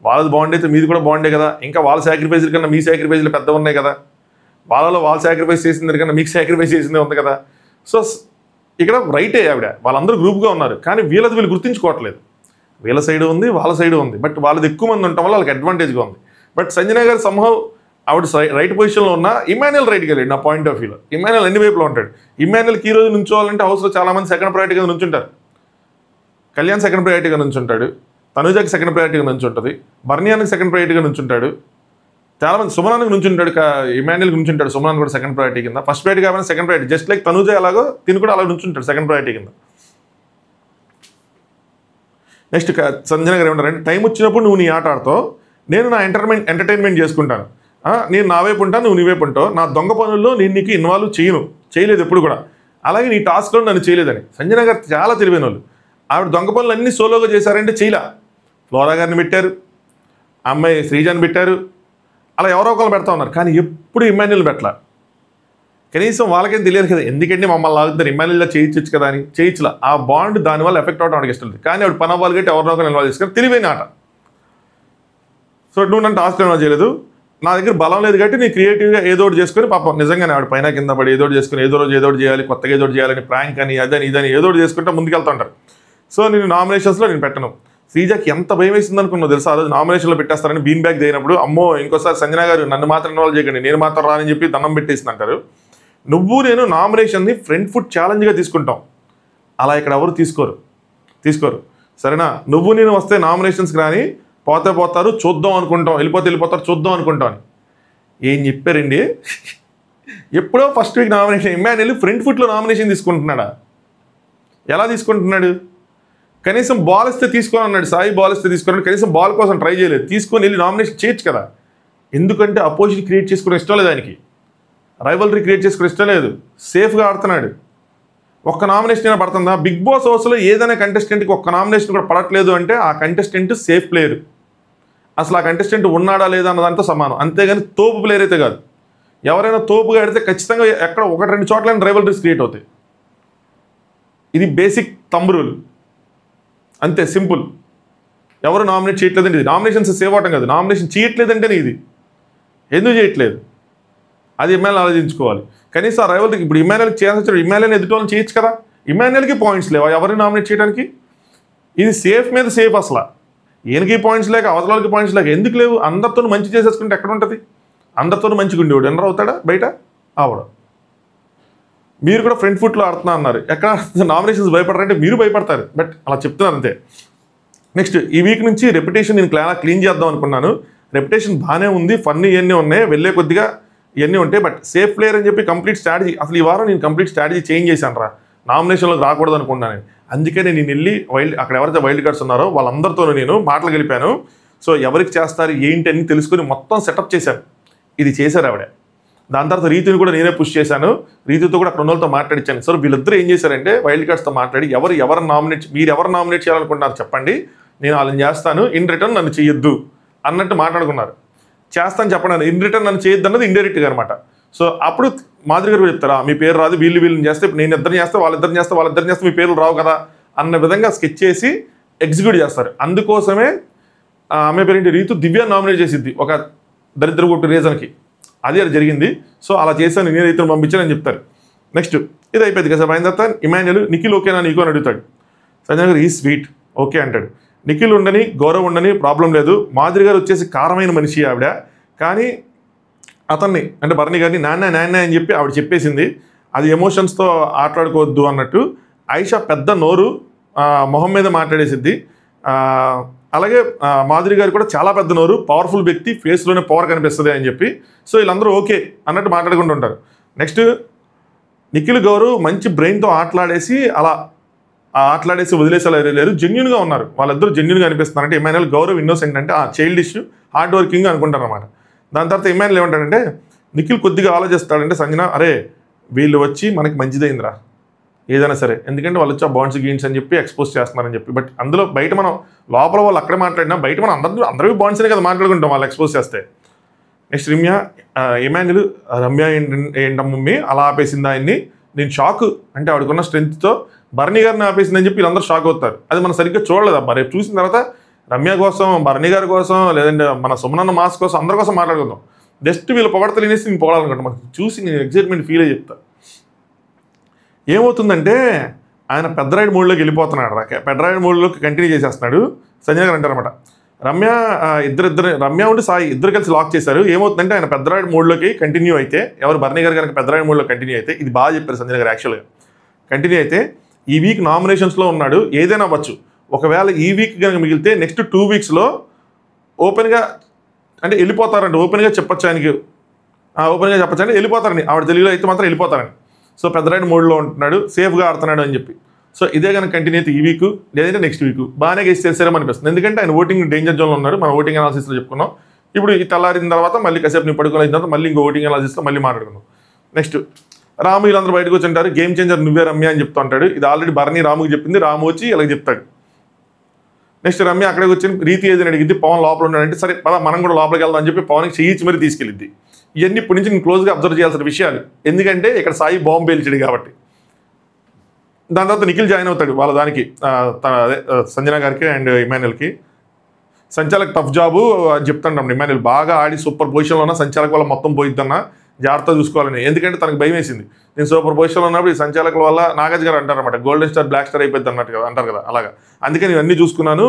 వాళ్ళది బాండ్ అయితే మీది కూడా బాండే కదా. ఇంకా వాళ్ళ సాక్రిఫైస్ల కన్నా మీ సాక్రిఫైస్లు పెద్ద ఉన్నాయి కదా. వాళ్ళు సాక్రిఫైస్ చేసింది కన్నా మీకు సాక్రిఫైస్ చేసిందే ఉంది కదా. సో ఇక్కడ రైటే ఆవిడ, వాళ్ళందరూ గ్రూప్గా ఉన్నారు, కానీ వీళ్ళు గుర్తించుకోవట్లేదు. వీళ్ళ సైడ్ ఉంది, వాళ్ళ సైడ్ ఉంది, బట్ వాళ్ళది ఎక్కువ మంది ఉండటం వల్ల వాళ్ళకి అడ్వాంటేజ్గా ఉంది. బట్ సంజన గారు సంహవ్ ఆవిడ రైట్ పొజిషన్లో ఉన్న ఇమాన్యుల్ రైట్కి వెళ్ళాడు. నా పాయింట్ ఆఫ్ వ్యూలో ఇమాన్యుల్ అన్ని వైపులో ఉంటాడు. ఇమాన్యుల్కి ఈ రోజు నుంచోవాలంటే హౌస్లో చాలామంది సెకండ్ ప్రయారిటీగా నుంచుంటారు. కళ్యాణ్ సెకండ్ ప్రయారిటీగా నుంచుంటాడు, తనుజాకి సెకండ్ ప్రయారిటీగా నుంచుంటుంది, బర్నియానికి సెకండ్ ప్రయారిటీగా నుంచుంటాడు, చాలామంది సుమనానికి నుంచుంటాడు, ఇమాన్యుల్కి నుంచుంటాడు. సుమనాన్ కూడా సెకండ్ ప్రయారిటీ కింద, ఫస్ట్ ప్రయారిటీ కావాలని second priority, just like Tanuja ఎలాగో తిని కూడా అలా నుంచుంటాడు సెకండ్ ప్రయారిటీ కింద. నెక్స్ట్ సంజన గారు ఏమంటారంటే టైం వచ్చినప్పుడు నువ్వు నీ ఆట ఆడతావు, నేను నా ఎంటర్టైన్మెంట్ చేసుకుంటాను, నేను నా వైపు ఉంటాను, నువ్వు నీ వైపు ఉంటావు, నా దొంగ పనుల్లో నేను నీకు ఇన్వాల్వ్ చేయలేదు ఎప్పుడు కూడా. అలాగే నీ టాస్క్లో నన్ను చేయలేదని. సంజన గారు చాలా తెలివైన వాళ్ళు. ఆవిడ దొంగ పనులు అన్నీ సోలోగా చేశారంటే చేయలే. ఫ్లోరా గారిని పెట్టారు, అమ్మాయి శ్రీజాని పెట్టారు, అలా ఎవరో ఒకరు పెడతా ఉన్నారు. కానీ ఎప్పుడు ఇమాన్యుల్ పెట్టాల. కనీసం వాళ్ళకేం తెలియదు కదా, ఎందుకంటే మమ్మల్ని లాగుతారు, ఇమాన్యుల్లా చేయించచ్చు కదా అని. చేయించలా. ఆ బాండ్ దానివల్ల ఎఫెక్ట్ అవడం ఆవిడకి ఇష్టం లేదు. కానీ ఆవిడ పని అవ్వాలి కాబట్టి ఎవరినో ఒకరు ఇన్వాల్వ్ చేసుకుని తెలివైన ఆట. సో నువ్వు నన్ను టాస్క్ ఇన్వాల్వ్ చేయలేదు, నా దగ్గర బలం లేదు కాబట్టి నేను క్రియేటివ్గా ఏదో ఒకటి చేసుకొని పాపం నిజంగానే ఆవిడ పైన కింద పడి ఏదో ఒకటి చేసుకుని ఏదో రోజు ఏదో ఒకటి చేయాలి, కొత్తగా ఏదో ఒకటి చేయాలని ప్రాంక్ అని అదని ఇదని ఏదో ఒకటి చేసుకుంటే ముందుకెళ్తూ ఉంటారు. సో నేను నామినేషన్స్లో నేను పెట్టను. శ్రీజాకి ఎంత భయం వేసింది అనుకున్నావు తెలుసా? ఆ రోజు నామినేషన్లో పెట్టేస్తారని బీన్ బ్యాగ్ చేయనప్పుడు, అమ్మో ఇంకోసారి సంజన గారు నన్ను మాత్రం ఇన్వాల్వ్ చేయకండి, నేను మాత్రం రాని చెప్పి దండం పెట్టేసింది అంటారు. నువ్వు నేను నామినేషన్ని ఫ్రంట్ ఫుట్ ఛాలెంజ్గా తీసుకుంటాం. అలా ఇక్కడ ఎవరు తీసుకోరు. సరేనా? నువ్వు నేను వస్తే నామినేషన్స్కి రాని, పోతే పోతారు చూద్దాం అనుకుంటాం, వెళ్ళిపోతారు చూద్దాం అనుకుంటాం అని ఏం చెప్పారండి? ఎప్పుడో first week nomination Emmanuel front ఫుట్లో నామినేషన్ తీసుకుంటున్నాడా? ఎలా తీసుకుంటున్నాడు? కనీసం బాల్ ఇస్తే తీసుకొని అన్నాడు, సాయి బాల్ ఇస్తే తీసుకున్నాడు, కనీసం బాల్ కోసం ట్రై చేయలేదు. తీసుకొని వెళ్ళి నామినేషన్ చేయొచ్చు కదా. ఎందుకంటే అపోజిట్ క్రియేట్ చేసుకునే ఇష్టం లేదు ఆయనకి, రైవల్రీ క్రియేట్ చేసుకునే ఇష్టం లేదు, సేఫ్గా ఆడుతున్నాడు. ఒక్క నామినేషన్ అయినా పడుతుందా? బిగ్ బాస్ హౌస్లో ఏదైనా కంటెస్టెంట్కి ఒక్క నామినేషన్ కూడా పడట్లేదు అంటే ఆ కంటెస్టెంట్ సేఫ్ ప్లేయర్. అసలు ఆ కంటెస్టెంట్ ఉన్నాడా లేదా అన్నదాంతో సమానం. అంతేగాని తోపు ప్లేయర్ అయితే కాదు. ఎవరైనా తోపుగా ఆడితే ఖచ్చితంగా ఎక్కడ 1-2 చోట్ల రైవల్రీస్ క్రియేట్ అవుతాయి. ఇది బేసిక్ థంబ్ రూల్, అంతే సింపుల్. ఎవరు నామినేట్ చేయట్లేదంటే ఇది నామినేషన్స్ సేవ్ అవటం కాదు, నామినేషన్ చేయట్లేదంటేనే ఇది. ఎందుకు చేయట్లేదు అది ఇమాన్యుల్ ఆలోచించుకోవాలి. కనీసం ఆ రైవల్కి ఇప్పుడు ఇమాన్యుల్కి చేయాల్సి వచ్చాడు, ఇమాన్యుల్ ఎదుటోళ్ళని చేయొచ్చు కదా. ఇమాన్యుల్కి పాయింట్స్ లేవా ఎవరిని నామినేట్ చేయడానికి? ఇది సేఫ్ మీద సేఫ్. అసలు ఈయనకి పాయింట్స్ లేక అవతలకి పాయింట్స్ లేక ఎందుకు లేవు? అందరితో మంచి చేసేసుకుంటే ఎక్కడ ఉంటుంది? అందరితో మంచిగా ఉండేవాడు ఎన్నర అవుతాడా బయట? ఆవిడ మీరు కూడా ఫ్రంట్ ఫుట్లో ఆడుతున్నా అన్నారు. ఎక్కడ నామినేషన్స్ భయపడరంటే మీరు భయపడతారు, బట్ అలా చెప్తున్నారు అంతే. నెక్స్ట్ ఈ వీక్ నుంచి రెప్యుటేషన్ నేను క్లీన్ చేద్దాం అనుకున్నాను. రెప్యుటేషన్ బాగానే ఉంది, ఫన్నీ ఇవన్నీ ఉన్నాయి, వెళ్ళే కొద్దిగా ఇవన్నీ ఉంటాయి. బట్ సేఫ్ ప్లేయర్ అని చెప్పి కంప్లీట్ స్ట్రాటజీ, అసలు ఈ వారం నేను కంప్లీట్ స్ట్రాటజీ చేంజ్ చేశాను రా, నామినేషన్లోకి రాకూడదు అనుకున్నాను. అందుకనే నేను వెళ్ళి అక్కడ ఎవరైతే వైల్డ్ కార్డ్స్ ఉన్నారో వాళ్ళందరితో నేను మాటలు గెలిపాను. సో ఎవరికి చేస్తారు ఏంటి అని తెలుసుకొని మొత్తం సెటప్ చేశాను. ఇది చేశారు ఆవిడ. దాని తర్వాత రీతిని కూడా నేనే పుష్ చేశాను. రీతితో కూడా అక్కడ ఉన్న వాళ్ళతో మాట్లాడించాను. సో వీళ్ళిద్దరూ ఏం చేశారంటే వైల్డ్ కార్డ్స్తో మాట్లాడి మీరు ఎవరు నామినేట్ చేయాలనుకుంటున్నారు చెప్పండి, నేను వాళ్ళని చేస్తాను, ఇన్ రిటర్న్ నన్ను చేయొద్దు అన్నట్టు మాట్లాడుకున్నారు. చేస్తాను చెప్పండి, ఇన్ రిటర్న్ నన్ను చేయొద్దు అన్నది ఇండైరెక్ట్గా అనమాట. సో అప్పుడు మాధురి గారు చెప్తారా మీ పేరు రాదు, వీళ్ళని చేస్తే ఇప్పుడు నేను ఇద్దరిని చేస్తే వాళ్ళిద్దరిని చేస్తే మీ పేర్లు రావు కదా అన్న విధంగా స్కెచ్ చేసి ఎగ్జిక్యూట్ చేస్తారు. అందుకోసమే ఆమె పేరేంటి రీతు దివ్య నామినేట్ చేసిద్ది ఒక దరిద్ర కొట్టు రీజన్కి. అది జరిగింది. సో అలా చేశాను, నేను రీతుని పంపించానని చెప్తారు. నెక్స్ట్ ఇది అయిపోయింది కదా. అయిన తర్వాత ఇమాన్యుల్ నిఖిల్ ఓకేనా నీకు అని అడుగుతాడు. సంజయ్ గారు ఈ స్వీట్ ఓకే అంటాడు. నిఖిల్ ఉండని గౌరవ్ ఉండని ప్రాబ్లం లేదు. మాధురి గారు వచ్చేసి కారమైన మనిషి ఆవిడ, కానీ అతన్ని అంటే భరణి గారిని నాన్న అని చెప్పి ఆవిడ చెప్పేసింది. అది ఎమోషన్స్తో ఆటలాడుకోవద్దు అన్నట్టు. ఆయిషా పెద్ద నోరు మొహం మీద మాట్లాడేసిద్ది. అలాగే మాధురి గారు కూడా చాలా పెద్ద నోరు, పవర్ఫుల్ వ్యక్తి, ఫేస్లోనే పవర్ కనిపిస్తుంది అని చెప్పి. సో వీళ్ళందరూ ఓకే అన్నట్టు మాట్లాడుకుంటూ ఉంటారు. నెక్స్ట్ నిఖిల్ గౌరవ్ మంచి బ్రెయిన్తో ఆటలాడేసి వదిలేసేలా లేరు, జెన్యున్గా ఉన్నారు. వాళ్ళిద్దరూ జెన్యున్గా అనిపిస్తున్నారు. అంటే ఇమాన్యుల్ గౌరవ్ ఇన్నోసెంట్ అంటే చైల్డిష్ హార్డ్ వర్కింగ్ అనుకుంటారు అనమాట. దాని తర్వాత ఇమాన్యుల్ ఏమంటాడంటే నిఖిల్ కొద్దిగా ఆలోచిస్తాడంటే సంజన అరే వీళ్ళు వచ్చి మనకి మంచిదైందిరా ఏదైనా సరే, ఎందుకంటే వాళ్ళు వచ్చి బాండ్స్ గీన్స్ అని చెప్పి ఎక్స్పోజ్ చేస్తున్నారని చెప్పి. బట్ అందులో బయట మనం లోపల వాళ్ళు అక్కడే మాట్లాడినా బయట మనం అందరూ బాండ్స్నే కదా మాట్లాడుకుంటాం వాళ్ళు ఎక్స్పోజ్ చేస్తే. నెక్స్ట్ ఇమాన్యుల్ రమ్య ఏంటమ్మీ అలా ఆపేసింది ఆయన్ని, నేను షాక్. అంటే ఆవిడకున్న స్ట్రెంగ్త్తో భరణి గారిని ఆపేసిందని చెప్పి వీళ్ళందరూ షాక్ అవుతారు. అది మనం సరిగ్గా చూడలేదు అబ్బా. రేపు చూసిన తర్వాత రమ్య కోసం, భరణి గారి కోసం, లేదంటే మన సుమనన్న మాస్ కోసం, అందరి కోసం మాట్లాడుకుందాం. జస్ట్ వీళ్ళు పొగడతలు వినేసి నేను పోవాలనుకుంటా. మనకు చూసి నేను ఎగ్జైట్మెంట్ ఫీల్ అయ్యి చెప్తా. ఏమవుతుందంటే ఆయన పెద్దరాయుడు మూడ్లోకి వెళ్ళిపోతున్నాడు. పెద్దరాయుడు మూడ్లోకి కంటిన్యూ చేసేస్తున్నాడు. సంజయ్ గారు అంటారనమాట రమ్య రమ్య ఉండి సాయి ఇద్దరు కలిసి లాక్ చేశారు. ఏమవుతుందంటే ఆయన పెద్దరాయుడు మూడ్లోకి కంటిన్యూ అయితే, ఎవరు భరణి గారు కనుక పెద్దరాయుడు మూడ్లో కంటిన్యూ అయితే, ఇది బాగా చెప్పారు సంజయ్ గారు యాక్చువల్గా. కంటిన్యూ అయితే ఈ వీక్ నామినేషన్స్లో ఉన్నాడు, ఏదైనా అవ్వచ్చు. ఒకవేళ ఈ వీక్ కనుక మిగిలితే నెక్స్ట్ 2 వీక్స్లో ఓపెన్గా అంటే వెళ్ళిపోతారండి. ఓపెన్గా చెప్పచ్చు ఆయనకి, ఓపెన్గా చెప్పచ్చు అంటే వెళ్ళిపోతారని ఆవిడ తెలుగులో అయితే మాత్రం వెళ్ళిపోతారని. సో పెద్దరాయుడు మూడ్లో ఉంటున్నాడు, సేఫ్గా ఆడుతున్నాడు అని చెప్పి. సో ఇదే కనుక కంటిన్యూ అయితే ఈ వీక్ లేదంటే నెక్స్ట్ వీక్ బాగానే గెస్ట్ చేస్తారేమో అనిపిస్తుంది. ఎందుకంటే ఆయన ఓటింగ్ డేంజర్ జోన్లో ఉన్నాడు. మనం ఓటింగ్ అనాలిసిస్లో చెప్పుకున్నాం. ఇప్పుడు ఈ తెల్లారిన తర్వాత మళ్ళీ కాసేపు నేను పడుకున్న తర్వాత మళ్ళీ ఇంకో ఓటింగ్ అనాలిసిస్లో మళ్ళీ మాట్లాడుకున్నాం. నెక్స్ట్ రాము వీళ్ళందరూ బయటకు వచ్చి అంటారు గేమ్ చేంజర్ నువ్వే రమ్య అని చెప్తూ ఉంటాడు. ఇది ఆల్రెడీ భరణి రాముకి చెప్పింది, రాము వచ్చి ఇలా చెప్తాడు. నెక్స్ట్ రమ్య అక్కడికి వచ్చి రీతి ఏదని అడిగిద్ది, పవన్ లోపల ఉన్నాడంటే సరే పద మనం కూడా లోపలికి వెళ్దాం అని చెప్పి పవన్కి చేయించి మరీ తీసుకెళ్ళిద్ది. ఇవన్నీ ఇప్పటి నుంచి నేను క్లోజ్గా అబ్జర్వ్ చేయాల్సిన విషయాలు, ఎందుకంటే ఇక్కడ సాయి బాంబు పేల్చాడు కాబట్టి. దాని తర్వాత నిఖిల్ జాయిన్ అవుతాడు వాళ్ళ దానికి, అదే సంజన గారికి అండ్ ఇమాన్యుల్కి. సంచాలక్ టఫ్ జాబు అని చెప్తాను ఇమాన్యుల్, బాగా ఆడి సూపర్ పొజిషన్లో ఉన్న సంచాలక్ వల్ల మొత్తం పోయిద్దన్న, జాగ్రత్త చూసుకోవాలని. ఎందుకంటే తనకు భయం వేసింది, నేను సూపర్ పొజిషన్లో ఉన్నప్పుడు ఈ సంచాలకుల వల్ల నాగార్జ్ గారు అంటారన్నమాట గోల్డెన్ స్టార్ బ్లాక్ స్టార్ అయిపోద్ది అన్నట్టు కదా అంటారు కదా, అలాగా. అందుకే నేను అన్ని చూసుకున్నాను,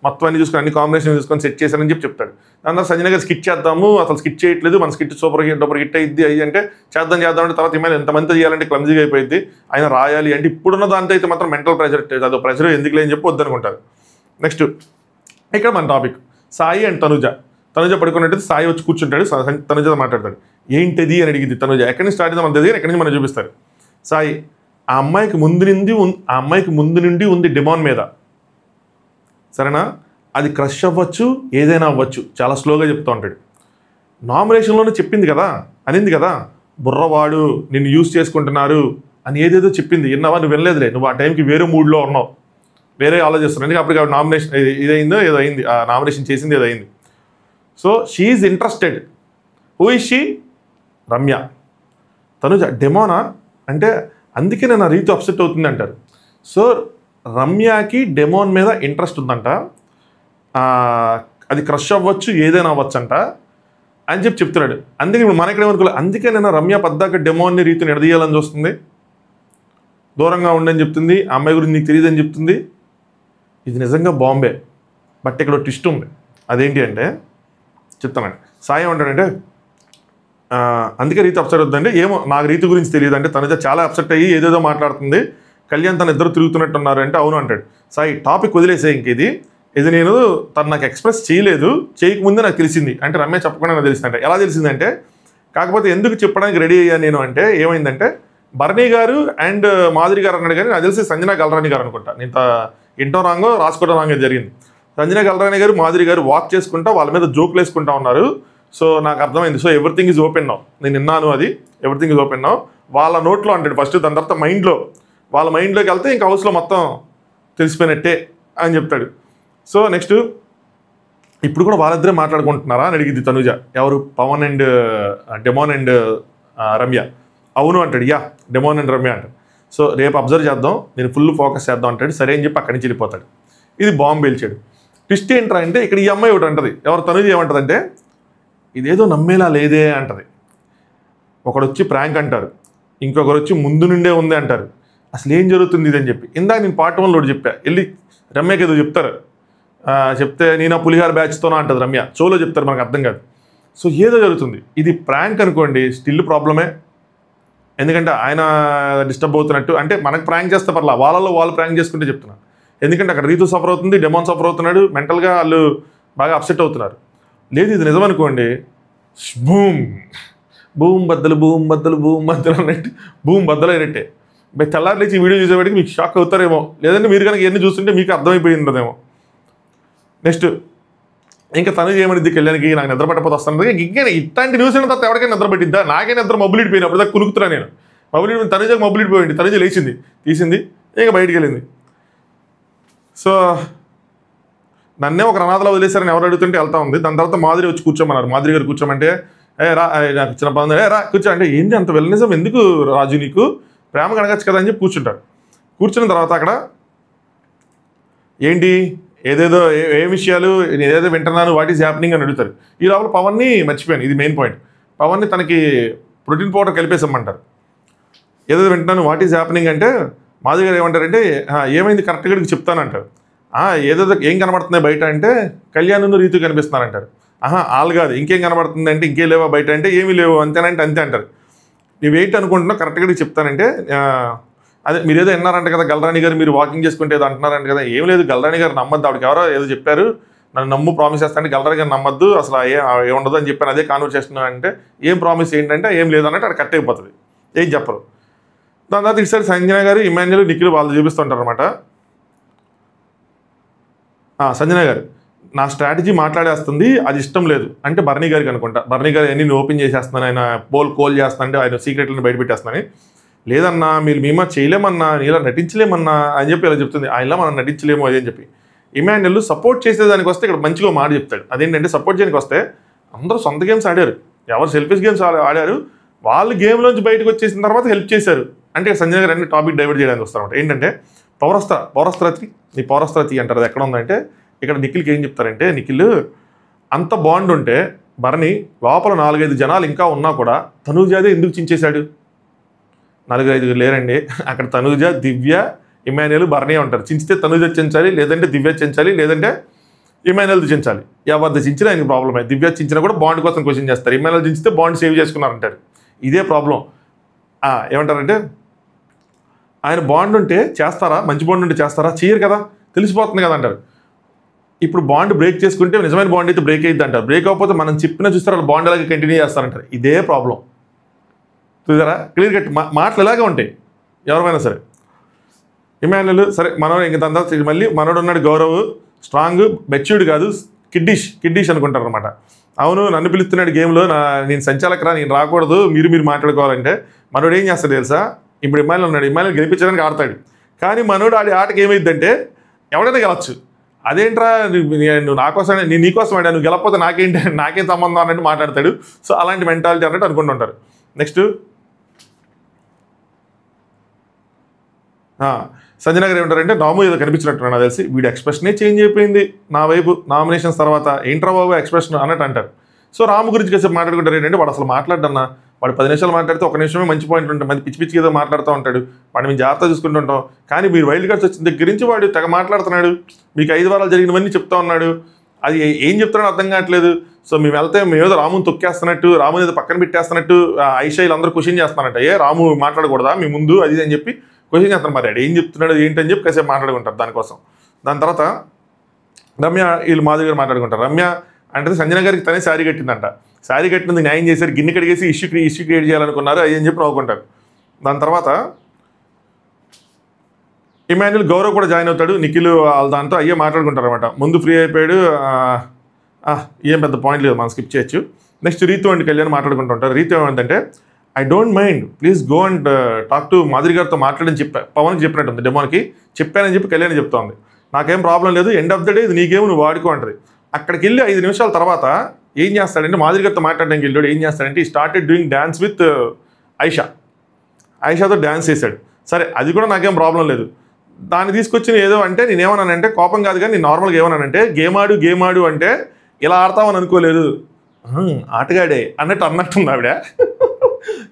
మొత్తం అన్ని చూసుకుని అన్ని కాంబినేషన్ చూసుకొని సెట్ చేశానని చెప్పి చెప్తాడు. దాని తర్వాత సంజన గారు స్కిట్ చేద్దాము, అసలు స్కిట్ చేయట్లేదు, మన స్కిట్ సూపర్ హిట్ అయ్యిద్ది అయ్యి అంటే చేద్దాం అంటే తర్వాత ఇమాన్యుల్ ఎంతమంది చేయాలంటే క్లమ్జీగా అయిపోయింది, ఆయన రాయాలి అంటే ఇప్పుడున్న దాంతో అయితే మాత్రం మెంటల్ ప్రెషర్, అదో ప్రెషర్ ఎందుకు లేని చెప్పి వద్దనుకుంటారు. నెక్స్ట్ ఇక్కడ మన టాపిక్ సాయి అండ్ తనుజ పడుకున్నట్టు సాయి వచ్చి కూర్చుంటాడు, తనుజతో మాట్లాడతాడు. ఏంటిది అని అడిగింది తనుజ. ఎక్కడి నుంచి స్టార్ట్ అయితే మన దగ్గర ఎక్కడి నుంచి మనం చూపిస్తారు. సాయి ఆ అమ్మాయికి ముందు నుండి ఉంది డిమాండ్ మీద, సరేనా, అది క్రష్ అవ్వచ్చు ఏదైనా అవ్వచ్చు, చాలా స్లోగా చెప్తూ ఉంటాడు. నామినేషన్లోనే చెప్పింది కదా, అనింది కదా బుర్రవాడు నిన్ను యూజ్ చేసుకుంటున్నారు అని ఏదేదో చెప్పింది, విన్నావా? నువ్వు వినలేదులే, నువ్వు ఆ టైంకి వేరే మూడ్లో ఉన్నావు, వేరే ఆలోచిస్తున్నావు. ఎందుకంటే అప్పటికి నామినేషన్ ఇదైందో ఏదో అయింది, ఆ నామినేషన్ చేసింది ఏదో అయింది. So she is interested. Who is she? Ramya. Tanuja డెమోనా అంటే అందుకే నేను ఆ రీతి అప్సెట్ అవుతుంది అంటారు. సో రమ్యకి డెమోన్ మీద ఇంట్రెస్ట్ ఉందంట, అది క్రష్ అవ్వచ్చు ఏదైనా అవ్వచ్చు అంట అని చెప్పి చెప్తున్నాడు. అందుకే ఇప్పుడు మనకేమనుకోలేదు, అందుకే నేను రమ్య పద్దాక డెమోన్ని రీతిని ఎడదీయాలని చూస్తుంది, దూరంగా ఉండని చెప్తుంది, ఆ అమ్మాయి గురించి నీకు తెలియదని చెప్తుంది. ఇది నిజంగా బాంబే. బట్ ఇక్కడ ట్విస్ట్ ఉంది, అదేంటి అంటే చెప్తానండి. సాయి ఏమంటాడంటే అందుకే రీతి అప్సెట్ అవుతుందంటే, ఏమో నాకు రీతి గురించి తెలియదు అంటే తనుజ చాలా అప్సెట్ అయ్యి ఏదేదో మాట్లాడుతుంది, కళ్యాణ్ తను ఇద్దరు తిరుగుతున్నట్టున్నారు అంటే అవును అంటాడు. సాయి టాపిక్ వదిలేసే ఇంక ఇది నేను తను నాకు ఎక్స్ప్రెస్ చేయలేదు, చేయకముందే నాకు తెలిసింది అంటే రమ్య చెప్పకుండా నాకు తెలిసిందంటే. ఎలా తెలిసిందంటే, కాకపోతే ఎందుకు చెప్పడానికి రెడీ అయ్యాను నేను అంటే ఏమైందంటే భరణి గారు అండ్ మాధురి గారు అన్నాడు, కానీ నాకు తెలిసి సంజన గల్రాని గారు అనుకుంటా, నేను ఇంటో రాంగో రాసుకోవడం రాంగో జరిగింది. సంజన గల్రాని గారు మాధురి గారు వాక్ చేసుకుంటా వాళ్ళ మీద జోకులు వేసుకుంటా ఉన్నారు. సో నాకు అర్థమైంది, so everything is open now, నేను విన్నాను అది, ఎవ్రీథింగ్ ఈజ్ ఓపెన్ నౌ. వాళ్ళ నోట్లో అంటాడు ఫస్ట్, దాని తర్వాత వాళ్ళ మైండ్లోకి వెళ్తే ఇంకా హౌస్లో మొత్తం తెలిసిపోయినట్టే అని చెప్తాడు. సో నెక్స్ట్ ఇప్పుడు కూడా వాళ్ళిద్దరే మాట్లాడుకుంటున్నారా అని అడిగింది తనుజ. ఎవరు? Pavan and Damon and Ramya. అవును అంటాడు, యా డెమోన్ అండ్ రమ్య అంటాడు. సో రేపు అబ్జర్వ్ చేద్దాం, నేను ఫుల్ ఫోకస్ చేద్దాం అంటాడు. సరే అని చెప్పి అక్కడి నుంచి వెళ్ళిపోతాడు. ఇది బాంబు పేల్చాడు. ట్విస్ట్ ఏంట్రా అంటే ఇక్కడ ఈ అమ్మాయి ఒకటి అంటది, ఎవరు తనుజ ఏమంటదంటే ఇదేదో నమ్మేలా లేదే అంటది. ఒకడు వచ్చి ప్రాంక్ అంటారు, ఇంకొకరు వచ్చి ముందు నుండే ఉంది అంటారు. అసలు ఏం జరుగుతుంది ఇదని చెప్పి ఇందాక నేను పార్ట్ 1లో చెప్పా, వెళ్ళి రమ్యకి ఏదో చెప్తారు, చెప్తే నేను ఆ పులిహార బ్యాచ్తోనా అంటది రమ్య, షోలో చెప్తారు, మనకు అర్థం కాదు. సో ఏదో జరుగుతుంది, ఇది ప్రాంక్ అనుకోండి స్టిల్ ప్రాబ్లమే, ఎందుకంటే ఆయన డిస్టర్బ్ అవుతున్నట్టు. అంటే మనకు ప్రాంక్ చేస్తే పర్లా, వాళ్ళు ప్రాంక్ చేసుకుంటే చెప్తున్నా. ఎందుకంటే అక్కడ రీతు సఫర్ అవుతుంది, డెమోన్ సఫర్ అవుతున్నాడు, మెంటల్గా వాళ్ళు బాగా అప్సెట్ అవుతున్నారు. లేదు ఇది నిజం అనుకోండి, భూమ్ బద్దలు అన్నట్టు భూమ్ బద్దలు అయినట్టే. బై తెల్లారి లేచి వీడియో చూసేవాడికి మీకు షాక్ అవుతారేమో, లేదంటే మీరు కనుక ఎన్ని చూస్తుంటే మీకు అర్థమైపోయిందేమో. నెక్స్ట్ ఇంకా తను చేయమనిద్ది కళ్యాణ్కి, నాకు నిద్ర పట్టకపోతే వస్తాను. ఇంకా ఇట్లాంటి న్యూస్ అయిన తర్వాత ఎవరికైనా నిద్ర పట్టిద్దా? నాకే నిద్ర మబ్బులిడిపోయిన అప్పుడు దాకా కులుకుతున్నా నేను. తనుజకు మబ్బులిడిపోయింది, తనుజ లేచింది, తీసింది, ఇంకా బయటికి వెళ్ళింది. సో నన్నే ఒక అనాథలో వదిలేశారని ఎవరు అడుగుతుంటే వెళ్తా ఉంది. దాని తర్వాత మాధురి వచ్చి కూర్చోమన్నారు. మాధురి గారు కూర్చోమంటే రా, నాకు చిన్న పని రా కూర్చో అంటే ఏంటి అంత వెల్నిజం ఎందుకు రాజు, నీకు ప్రేమ కనగచ్చు కదా అని చెప్పి కూర్చుంటారు. కూర్చున్న తర్వాత అక్కడ ఏంటి ఏదేదో ఏ విషయాలు నేను ఏదేదో వింటున్నాను, వాట్ ఈజ్ హ్యాపెనింగ్ అని అడుగుతారు. ఈ లోపల పవన్ని మర్చిపోయాను, ఇది మెయిన్ పాయింట్. పవన్ని తనకి ప్రోటీన్ పౌడర్ కలిపేసామంటారు. ఏదేదో వింటున్నాను, వాట్ ఈజ్ హ్యాపెనింగ్ అంటే మాధురి గారు ఏమంటారంటే ఏమైంది కరెక్ట్గా చెప్తానంటారు. ఏదేదో ఏం కనబడుతుంది బయట అంటే కళ్యాణ్ రీతు కనిపిస్తున్నారంటారు. వాళ్ళు కాదు, ఇంకేం కనబడుతుంది అంటే ఇంకేం లేవా బయట అంటే ఏమీ లేవు అంతేనంటే అంతే అంటారు. నువ్వేంటి అనుకుంటున్నావు కరెక్ట్గా చెప్తానంటే అదే మీరు ఏదో విన్నారంట కదా గల్రాణి గారు, మీరు వాకింగ్ చేసుకుంటే ఏదో అంటున్నారంట కదా, ఏం లేదు గల్రాణి గారు నమ్మద్దు, ఆవిడకి ఎవరో ఏదో చెప్పారు, నన్ను నమ్ము ప్రామిస్ చేస్తానంటే గల్రాణి గారు నమ్మద్దు, అసలు ఏముండదు అని చెప్పాను, అదే కాన్వర్సేషన్ అంటే ఏం ప్రామిస్ ఏంటంటే ఏం లేదు అన్నట్టు అక్కడ కట్ అయిపోతుంది, ఏం చెప్పరు. దాని తర్వాత ఇటు సంజన గారు ఇమాన్యుల్ నిఖిల్ వాళ్ళు చూపిస్తుంటారు అనమాట. సంజన గారు నా స్ట్రాటజీ మాట్లాడేస్తుంది, అది ఇష్టం లేదు అంటే బర్నీ గారికి అనుకుంటా. బర్నీ గారు అన్ని ఓపెన్ చేసేస్తున్నాను, ఆయన కోల్ చేస్తానంటే ఆయన సీక్రెట్లను బయటపెట్టేస్తున్నాను. లేదన్నా మీరు మేమా చేయలేమన్నా, ఇలా నటించలేమన్నా అని చెప్పి ఇలా చెప్తుంది. ఆయనలా మనం నటించలేము అది అని చెప్పి. ఇమాన్యుల్ సపోర్ట్ చేసేదానికి వస్తే ఇక్కడ మంచిగా మాట చెప్తాడు. అదేంటంటే సపోర్ట్ చేయడానికి వస్తే అందరూ సొంత గేమ్స్ ఆడారు, ఎవరు సెల్ఫిష్ గేమ్స్ ఆడారు, వాళ్ళు గేమ్లోంచి బయటకు వచ్చేసిన తర్వాత హెల్ప్ చేశారు. అంటే సంజయ్ గారు అన్ని టాపిక్ డైవర్ట్ చేయడానికి వస్తారన్నమాట. ఏంటంటే నీ పౌరస్త్రతి అంటారు, అది ఎక్కడ ఉందంటే ఇక్కడ నిఖిల్కి ఏం చెప్తారంటే, నిఖిల్ అంత బాండ్ ఉంటే భరణి లోపల 4-5 జనాలు ఇంకా ఉన్నా కూడా తనూజాదే ఎందుకు చించేశాడు? 4-5 లేరండి అక్కడ, తనూజ, దివ్య, ఇమాన్యుల్, భరణి ఉంటారు. చించితే తనూజ చించాలి, లేదంటే దివ్య చించాలి, లేదంటే ఇమాన్యుల్ చించాలి. ఎవరిది చించినా ఆయనకి ప్రాబ్లమే. దివ్య చించినా కూడా బాండ్ కోసం క్వశ్చన్ చేస్తారు, ఇమాన్యుల్ చించితే బాండ్ సేవ్ చేసుకున్నారంటారు. ఇదే ప్రాబ్లం. ఏమంటారంటే ఆయన బాండ్ ఉంటే చేస్తారా, మంచి బాండ్ ఉంటే చేస్తారా, చేయరు కదా, తెలిసిపోతుంది కదా అంటారు. ఇప్పుడు బాండ్ బ్రేక్ చేసుకుంటే నిజమైన బాండ్ అయితే బ్రేక్ అయ్యింది అంటారు. బ్రేక్ అవ్వకపోతే మనం చెప్పినా చూస్తారు వాళ్ళు బాండ్ అలాగే కంటిన్యూ చేస్తారంటారు. ఇదే ప్రాబ్లం. చూసారా, క్లియర్ కట్ మాటలు ఇలాగే ఉంటాయి ఎవరైనా సరే. ఇమాన్యుల్ సరే, మనోడు ఇంక దాని తర్వాత మళ్ళీ మనోడు ఉన్నాడు గౌరవ్, స్ట్రాంగ్, మెచ్యూర్డ్ కాదు, కిడ్డిష్ అనుకుంటారు అనమాట. అవును నన్ను పిలుస్తున్నాడు గేమ్లో, నేను సంచాలకరా, నేను రాకూడదు, మీరు మాట్లాడుకోవాలంటే మనోడు ఏం చేస్తాడు తెలుసా? ఇప్పుడు ఇమాన్యుల్ ఉన్నాడు, ఇమాన్యుల్ గెలిపించడానికి ఆడతాడు. కానీ మనోడు ఆడి ఆటకి ఏమైందంటే ఎవడైనా గెలవచ్చు. అదేంట్రా నువ్వు నాకోసం, నేను నీకోసం ఆడా, నువ్వు గెలకపోతే నాకేం సంబంధం అన్నట్టు మాట్లాడతాడు. సో అలాంటి మెంటాలిటీ అన్నట్టు అనుకుంటుంటారు. నెక్స్ట్ సంజన గారు ఏమంటారంటే, నాము ఏదో కనిపించినట్టు నాకు తెలిసి వీడి ఎక్స్ప్రెషనే చేంజ్ అయిపోయింది నా వైపు నామినేషన్స్ తర్వాత, ఏంట్రా బాబు ఎక్స్ప్రెషన్ అన్నట్టు అంటారు. సో రాము గురించి కాసేపు మాట్లాడుకుంటారు. ఏంటంటే వాడు అసలు మాట్లాడన్నా, వాడు 10 నిమిషాలు మాట్లాడితే 1 నిమిషమే మంచి పాయింట్ ఉంటుంది, మంచి పిచ్చి ఏదో మాట్లాడుతూ ఉంటాడు, వాడిని మేము జాగ్రత్త చూసుకుంటుంటాం. కానీ మీరు వైల్డ్ కార్డ్స్ వచ్చిన దగ్గర నుంచి వాడు తెగ మాట్లాడుతున్నాడు, మీకు 5 వారాలు జరిగినవన్నీ చెప్తా ఉన్నాడు, అది ఏం చెప్తున్నాడో అర్థం కావట్లేదు. సో మేము వెళ్తే మేమేదో రాముని తొక్కేస్తున్నట్టు, రాముని ఏదో పక్కన పెట్టేస్తున్నట్టు ఐషాయిలు అందరూ క్వశ్చన్ చేస్తున్నారంట. రాము మాట్లాడకూడదా మీ ముందు అది అని చెప్పి క్వశ్చన్ చేస్తాను. మరి ఏం చెప్తున్నాడు ఏంటని చెప్పి కాసేపు మాట్లాడుకుంటారు దానికోసం. దాని తర్వాత రమ్య వీళ్ళు మాధవి గారు మాట్లాడుకుంటారు. రమ్య అంటే సంజన గారికి తనే శారీ కట్టిందంట, శారీ కట్టినందుకు న్యాయం చేశారు, గిన్నె కడిగేసి ఇష్యూ క్రియేట్ చేయాలనుకున్నారు అది అని చెప్పి నవ్వుకుంటారు. దాని తర్వాత ఇమాన్యుల్ గౌరవ్ కూడా జాయిన్ అవుతాడు, నిఖిల్ వాళ్ళ దాంతో అయ్యే మాట్లాడుకుంటారు అనమాట. ముందు ఫ్రీ అయిపోయాడు, ఏం పెద్ద పాయింట్ లేదు, మనం స్కిప్ చేయొచ్చు. నెక్స్ట్ రీతు అండ్ కళ్యాణ్ మాట్లాడుకుంటుంటారు. రీతు ఏమంటే, I don't mind, please go and talk to Madhuri గారితో మాట్లాడని పవన్కి చెప్పినట్టుంది, డెమోన్కి చెప్పానని చెప్పి కళ్యాణ్ చెప్తోంది. నాకేం ప్రాబ్లం లేదు, ఎండ్ ఆఫ్ ద డే ఇది నీకేమో నువ్వు వాడుకో అంటది. అక్కడికి వెళ్ళి 5 నిమిషాల తర్వాత ఏం చేస్తాడంటే, మాధురి గారితో మాట్లాడడానికి వెళ్ళాడు. ఏం చేస్తాడంటే, ఈ స్టార్టెడ్ డూయింగ్ డ్యాన్స్ విత్ ఐషాతో డ్యాన్స్ చేశాడు. సరే అది కూడా నాకేం ప్రాబ్లం లేదు. దాన్ని తీసుకొచ్చిన ఏదో అంటే నేనేమన్నానంటే, కోపం కాదు కానీ నేను నార్మల్గా ఏమన్నానంటే, గేమ్ ఆడు అంటే ఇలా ఆడతామని అనుకోలేదు, ఆటగాడే అన్నట్టుంది ఆవిడ.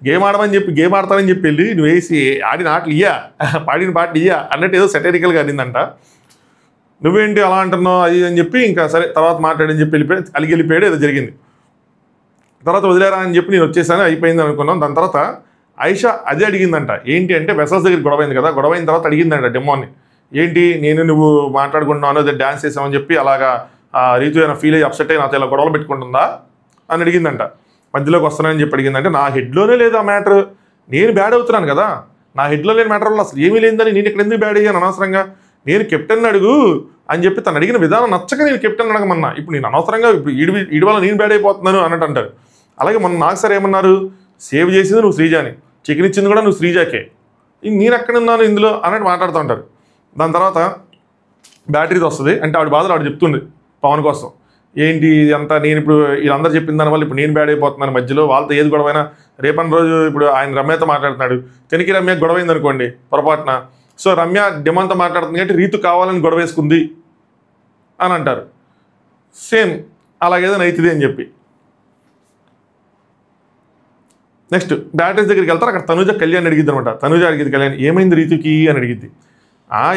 గేమ్ ఆడతానని చెప్పి వెళ్ళి నువ్వు వేసి ఆడిన ఆటలు పాడిన పాటలు అన్నట్టు ఏదో సెటరికల్గా అనిందంట. నువ్వేంటి అలా అంటున్నావు అది అని చెప్పి ఇంకా సరే తర్వాత మాట్లాడని చెప్పి వెళ్ళిపోయాడు. ఏదో జరిగింది. తర్వాత వదిలేరా అని చెప్పి నేను వచ్చేసాను, అయిపోయింది అనుకున్నాం. దాని తర్వాత ఐషా అదే అడిగిందంట. ఏంటి అంటే వెసల్స్ దగ్గర గొడవైంది కదా, గొడవైన తర్వాత అడిగిందంట డెమోని, ఏంటి నేను నువ్వు మాట్లాడుకుంటున్నాను అదే డ్యాన్స్ చేసామని చెప్పి అలాగా రీతు అయినా ఫీల్ అయ్యి అప్సెట్ అయ్యి నాతో ఇలా గొడవలు పెట్టుకుంటుందా అని అడిగిందంట. మధ్యలోకి వస్తానని చెప్పి అడిగిందంటే, నా హెడ్లోనే లేదు ఆ మ్యాటర్, నేను బ్యాడ్ అవుతున్నాను కదా, నా హెడ్లో లేని మ్యాటర్ వల్ల అసలు ఏమీ లేదని నేను ఇక్కడ ఎందుకు బ్యాడ్ అయ్యాను అనవసరంగా, నేను కెప్టెన్ అడుగు అని చెప్పి తను అడిగిన విధానం నచ్చక నేను కెప్టెన్ అడగమన్నా, ఇప్పుడు నేను అనవసరంగా ఇప్పుడు ఈడి వల్ల నేను బ్యాడ్ అయిపోతున్నాను అన్నట్టు అంటారు. అలాగే మొన్న నాకు సార్ ఏమన్నారు, సేవ్ చేసింది నువ్వు శ్రీజాని, చికెన్ ఇచ్చింది కూడా నువ్వు శ్రీజాకే, నేను ఎక్కడున్నాను ఇందులో అన్నట్టు మాట్లాడుతూ ఉంటారు. దాని తర్వాత బ్యాటరీది వస్తుంది అంటే ఆవిడ బాధలు ఆవిడ చెప్తుంది పవన్ కోసం, ఏంటి అంతా నేను ఇప్పుడు వీళ్ళందరూ చెప్పిన దానివల్ల ఇప్పుడు నేను బ్యాడ్ అయిపోతున్నాను, మధ్యలో వాళ్ళతో ఏది గొడవైనా రేపటి రోజు ఇప్పుడు ఆయన రమ్యతో మాట్లాడుతున్నాడు, తెనికి రమ్య గొడవైంది అనుకోండి పొరపాటున, సో రమ్య డిమాండ్తో మాట్లాడుతుంది కాబట్టి రీతు కావాలని గొడవ వేసుకుంది అని అంటారు. సేమ్ అలాగేదో అవుతుంది అని చెప్పి నెక్స్ట్ బ్యాటరీస్ దగ్గరికి వెళ్తారు. అక్కడ తనుజ కళ్యాణ్ అడిగిద్ది అనమాట. తనుజ అడిగింది కళ్యాణ్, ఏమైంది రీతుకి అని అడిగిద్ది.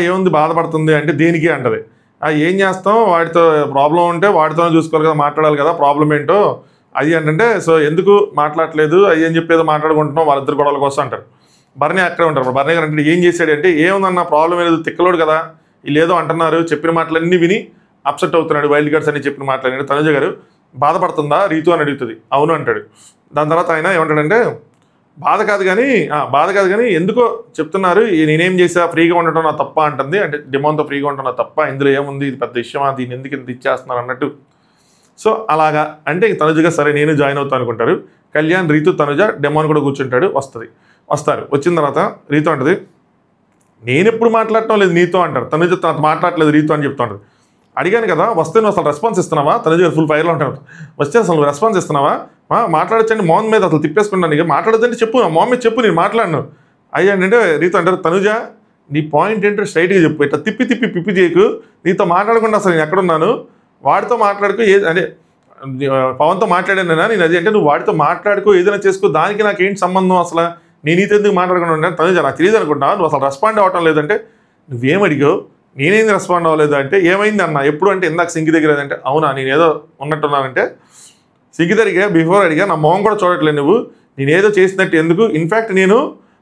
ఏముంది బాధపడుతుంది అంటే దేనికి అంటది. ఏం చేస్తాం, వాడితో ప్రాబ్లం ఉంటే వాడితోనే చూసుకోవాలి కదా, మాట్లాడాలి కదా, ప్రాబ్లం ఏంటో అది అంటే, సో ఎందుకు మాట్లాడలేదు అది అని చెప్పి ఏదో మాట్లాడుకుంటున్నాం వాళ్ళిద్దరు గొడవల కోసం అంటారు. బర్నీ అక్కడే ఉంటారు. బర్నీ గారు అంటే ఏం చేశాడు అంటే, ఏముందన్న ప్రాబ్లం ఏదో తిక్కలోడు కదా, వీళ్ళు ఏదో అంటున్నారు, చెప్పిన మాటలన్నీ విని అప్సెట్ అవుతున్నాడు, వైల్డ్ కార్డ్స్ అని చెప్పిన మాటలు. తనుజ గారు బాధపడుతుందా రీతు అని అడుగుతుంది. అవును అంటాడు. దాని తర్వాత ఆయన ఏమంటాడంటే, బాధ కాదు కానీ ఎందుకో చెప్తున్నారు, నేనేం చేసా ఫ్రీగా ఉండటం నా తప్ప అంటుంది, అంటే డిమాండ్తో ఫ్రీగా ఉండటం నా తప్ప, ఇందులో ఏముంది, ఇది పెద్ద విషయమా, దీన్ని ఎందుకు ఇంత ఇచ్చేస్తున్నారు అన్నట్టు. సో అలాగా అంటే తనుజగా సరే నేను జాయిన్ అవుతాను అనుకుంటారు. కళ్యాణ్, రీతు, తనుజ, డెమోన్ కూడా కూర్చుంటాడు. వస్తారు. వచ్చిన తర్వాత రీతు అంటది, నేను ఎప్పుడు మాట్లాడటం లేదు నీతో అంటారు. తనుజ తనతో మాట్లాడలేదు రీతు అని చెప్తా ఉంటుంది. అడిగాను కదా, వస్తే నువ్వు అసలు రెస్పాన్స్ ఇస్తున్నావా? తనుజ గారు ఫుల్ ఫైర్లో ఉంటారు. వస్తే అసలు నువ్వు రెస్పాన్స్ ఇస్తున్నావా? మాట్లాడచ్చండి మోహన్ మీద అసలు తిప్పేసుకున్నాను, ఇక మాట్లాడొద్దంటే చెప్పు, మోహన్ మీద చెప్పు, నేను మాట్లాడను అయ్యంటే రీతు అంటారు, తనుజ నీ పాయింట్ ఏంటో స్ట్రైట్గా చెప్పు, ఇట్లా తిప్పి చేయకు, నీతో మాట్లాడకుండా అసలు నేను ఎక్కడున్నాను, వాడితో మాట్లాడుకో, అంటే పవన్తో మాట్లాడాను నేను అది, అంటే నువ్వు వాడితో మాట్లాడుకో, ఏదైనా చేసుకో, దానికి నాకేంటి సంబంధం, అసలు నేను నీతో ఎందుకు మాట్లాడకుండా ఉంటాను? తనుజ నాకు తెలియదు అనుకుంటున్నా, నువ్వు అసలు రెస్పాండ్ అవ్వటం లేదంటే, నువ్వేం అడిగావు, నేనేంది రెస్పాండ్ అవ్వలేదు అంటే, ఏమైంది అన్న ఎప్పుడు అంటే, ఇందాక సింకి దగ్గర అంటే, అవునా నేను ఏదో ఉన్నట్టున్నానంటే, సింకి దగ్గర బిఫోర్ అడిగా, నా మొహం కూడా చూడట్లేదు నువ్వు, నేనేదో చేసినట్టు ఎందుకు, ఇన్ఫ్యాక్ట్ నేను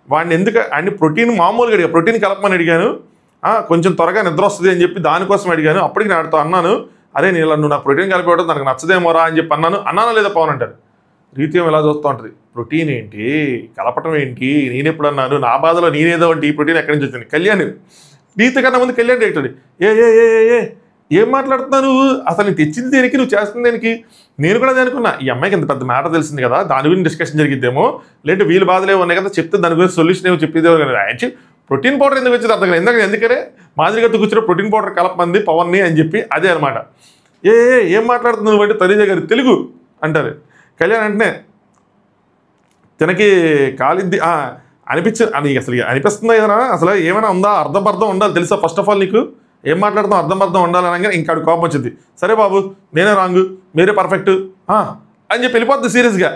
వాడిని ఎందుకు అన్ని ప్రోటీన్ మామూలుగా అడిగా, ప్రోటీన్ కలపమని అడిగాను, కొంచెం త్వరగా నిద్ర వస్తుంది అని చెప్పి దానికోసం అడిగాను, అప్పటికి నాడుతో అన్నాను, అరే నేను నువ్వు నాకు ప్రోటీన్ కలిపేవడం నాకు నచ్చదేమోరా అని చెప్పి అన్నానా లేదా పవన్ అంటారు. రీతి ఎలా చూస్తూ ఉంటుంది, ప్రోటీన్ ఏంటి, కలపటం ఏంటి, నేను ఎప్పుడు అన్నాను, నా బాధలో నేనేదో అంటే ఈ ప్రోటీన్ ఎక్కడి నుంచి వచ్చింది. కళ్యాణ్ రీతి కన్నా ముందు కళ్యాణ్ రేటండి, ఏం మాట్లాడుతున్నావు నువ్వు, అసలు నీకు తెచ్చింది దేనికి, నువ్వు చేస్తుంది దేనికి, నేను కూడా అనుకున్నా ఈ అమ్మాయికి ఇంత పెద్ద మ్యాటర్ తెలిసింది కదా, దాని గురించి డిస్కషన్ జరిగిద్దేమో, లేదంటే వీళ్ళు బాధలే ఉన్నాయి కదా చెప్తే దాని గురించి సొల్యూషన్ ఏమో చెప్పేదేమో కదా. యాక్చువల్లీ ప్రోటీన్ పౌడర్ ఎందుకు వచ్చింది అర్థం కదా, ఎందుకనే మాదిరిగా కూర్చొని ప్రోటీన్ పౌడర్ కలపమంది పవన్ని అని చెప్పి అదే అనమాట. ఏం మాట్లాడుతున్నావు నువ్వు అంటే, తనుజ గారు తెలుగు అంటారు. కళ్యాణ్ అంటే తనకి కాలిద్ది అది అసలు అనిపిస్తుందా ఏదైనా, అసలు ఏమైనా ఉందా, అర్థం ఉండాలి తెలుసా, ఫస్ట్ ఆఫ్ ఆల్ నీకు ఏం మాట్లాడుతాం అర్థం ఉండాలనగా ఇంకా కోపం వచ్చింది. సరే బాబు నేనే రాంగు మీరే పర్ఫెక్ట్ అని చెప్పి వెళ్ళిపోద్ది సీరియస్గా.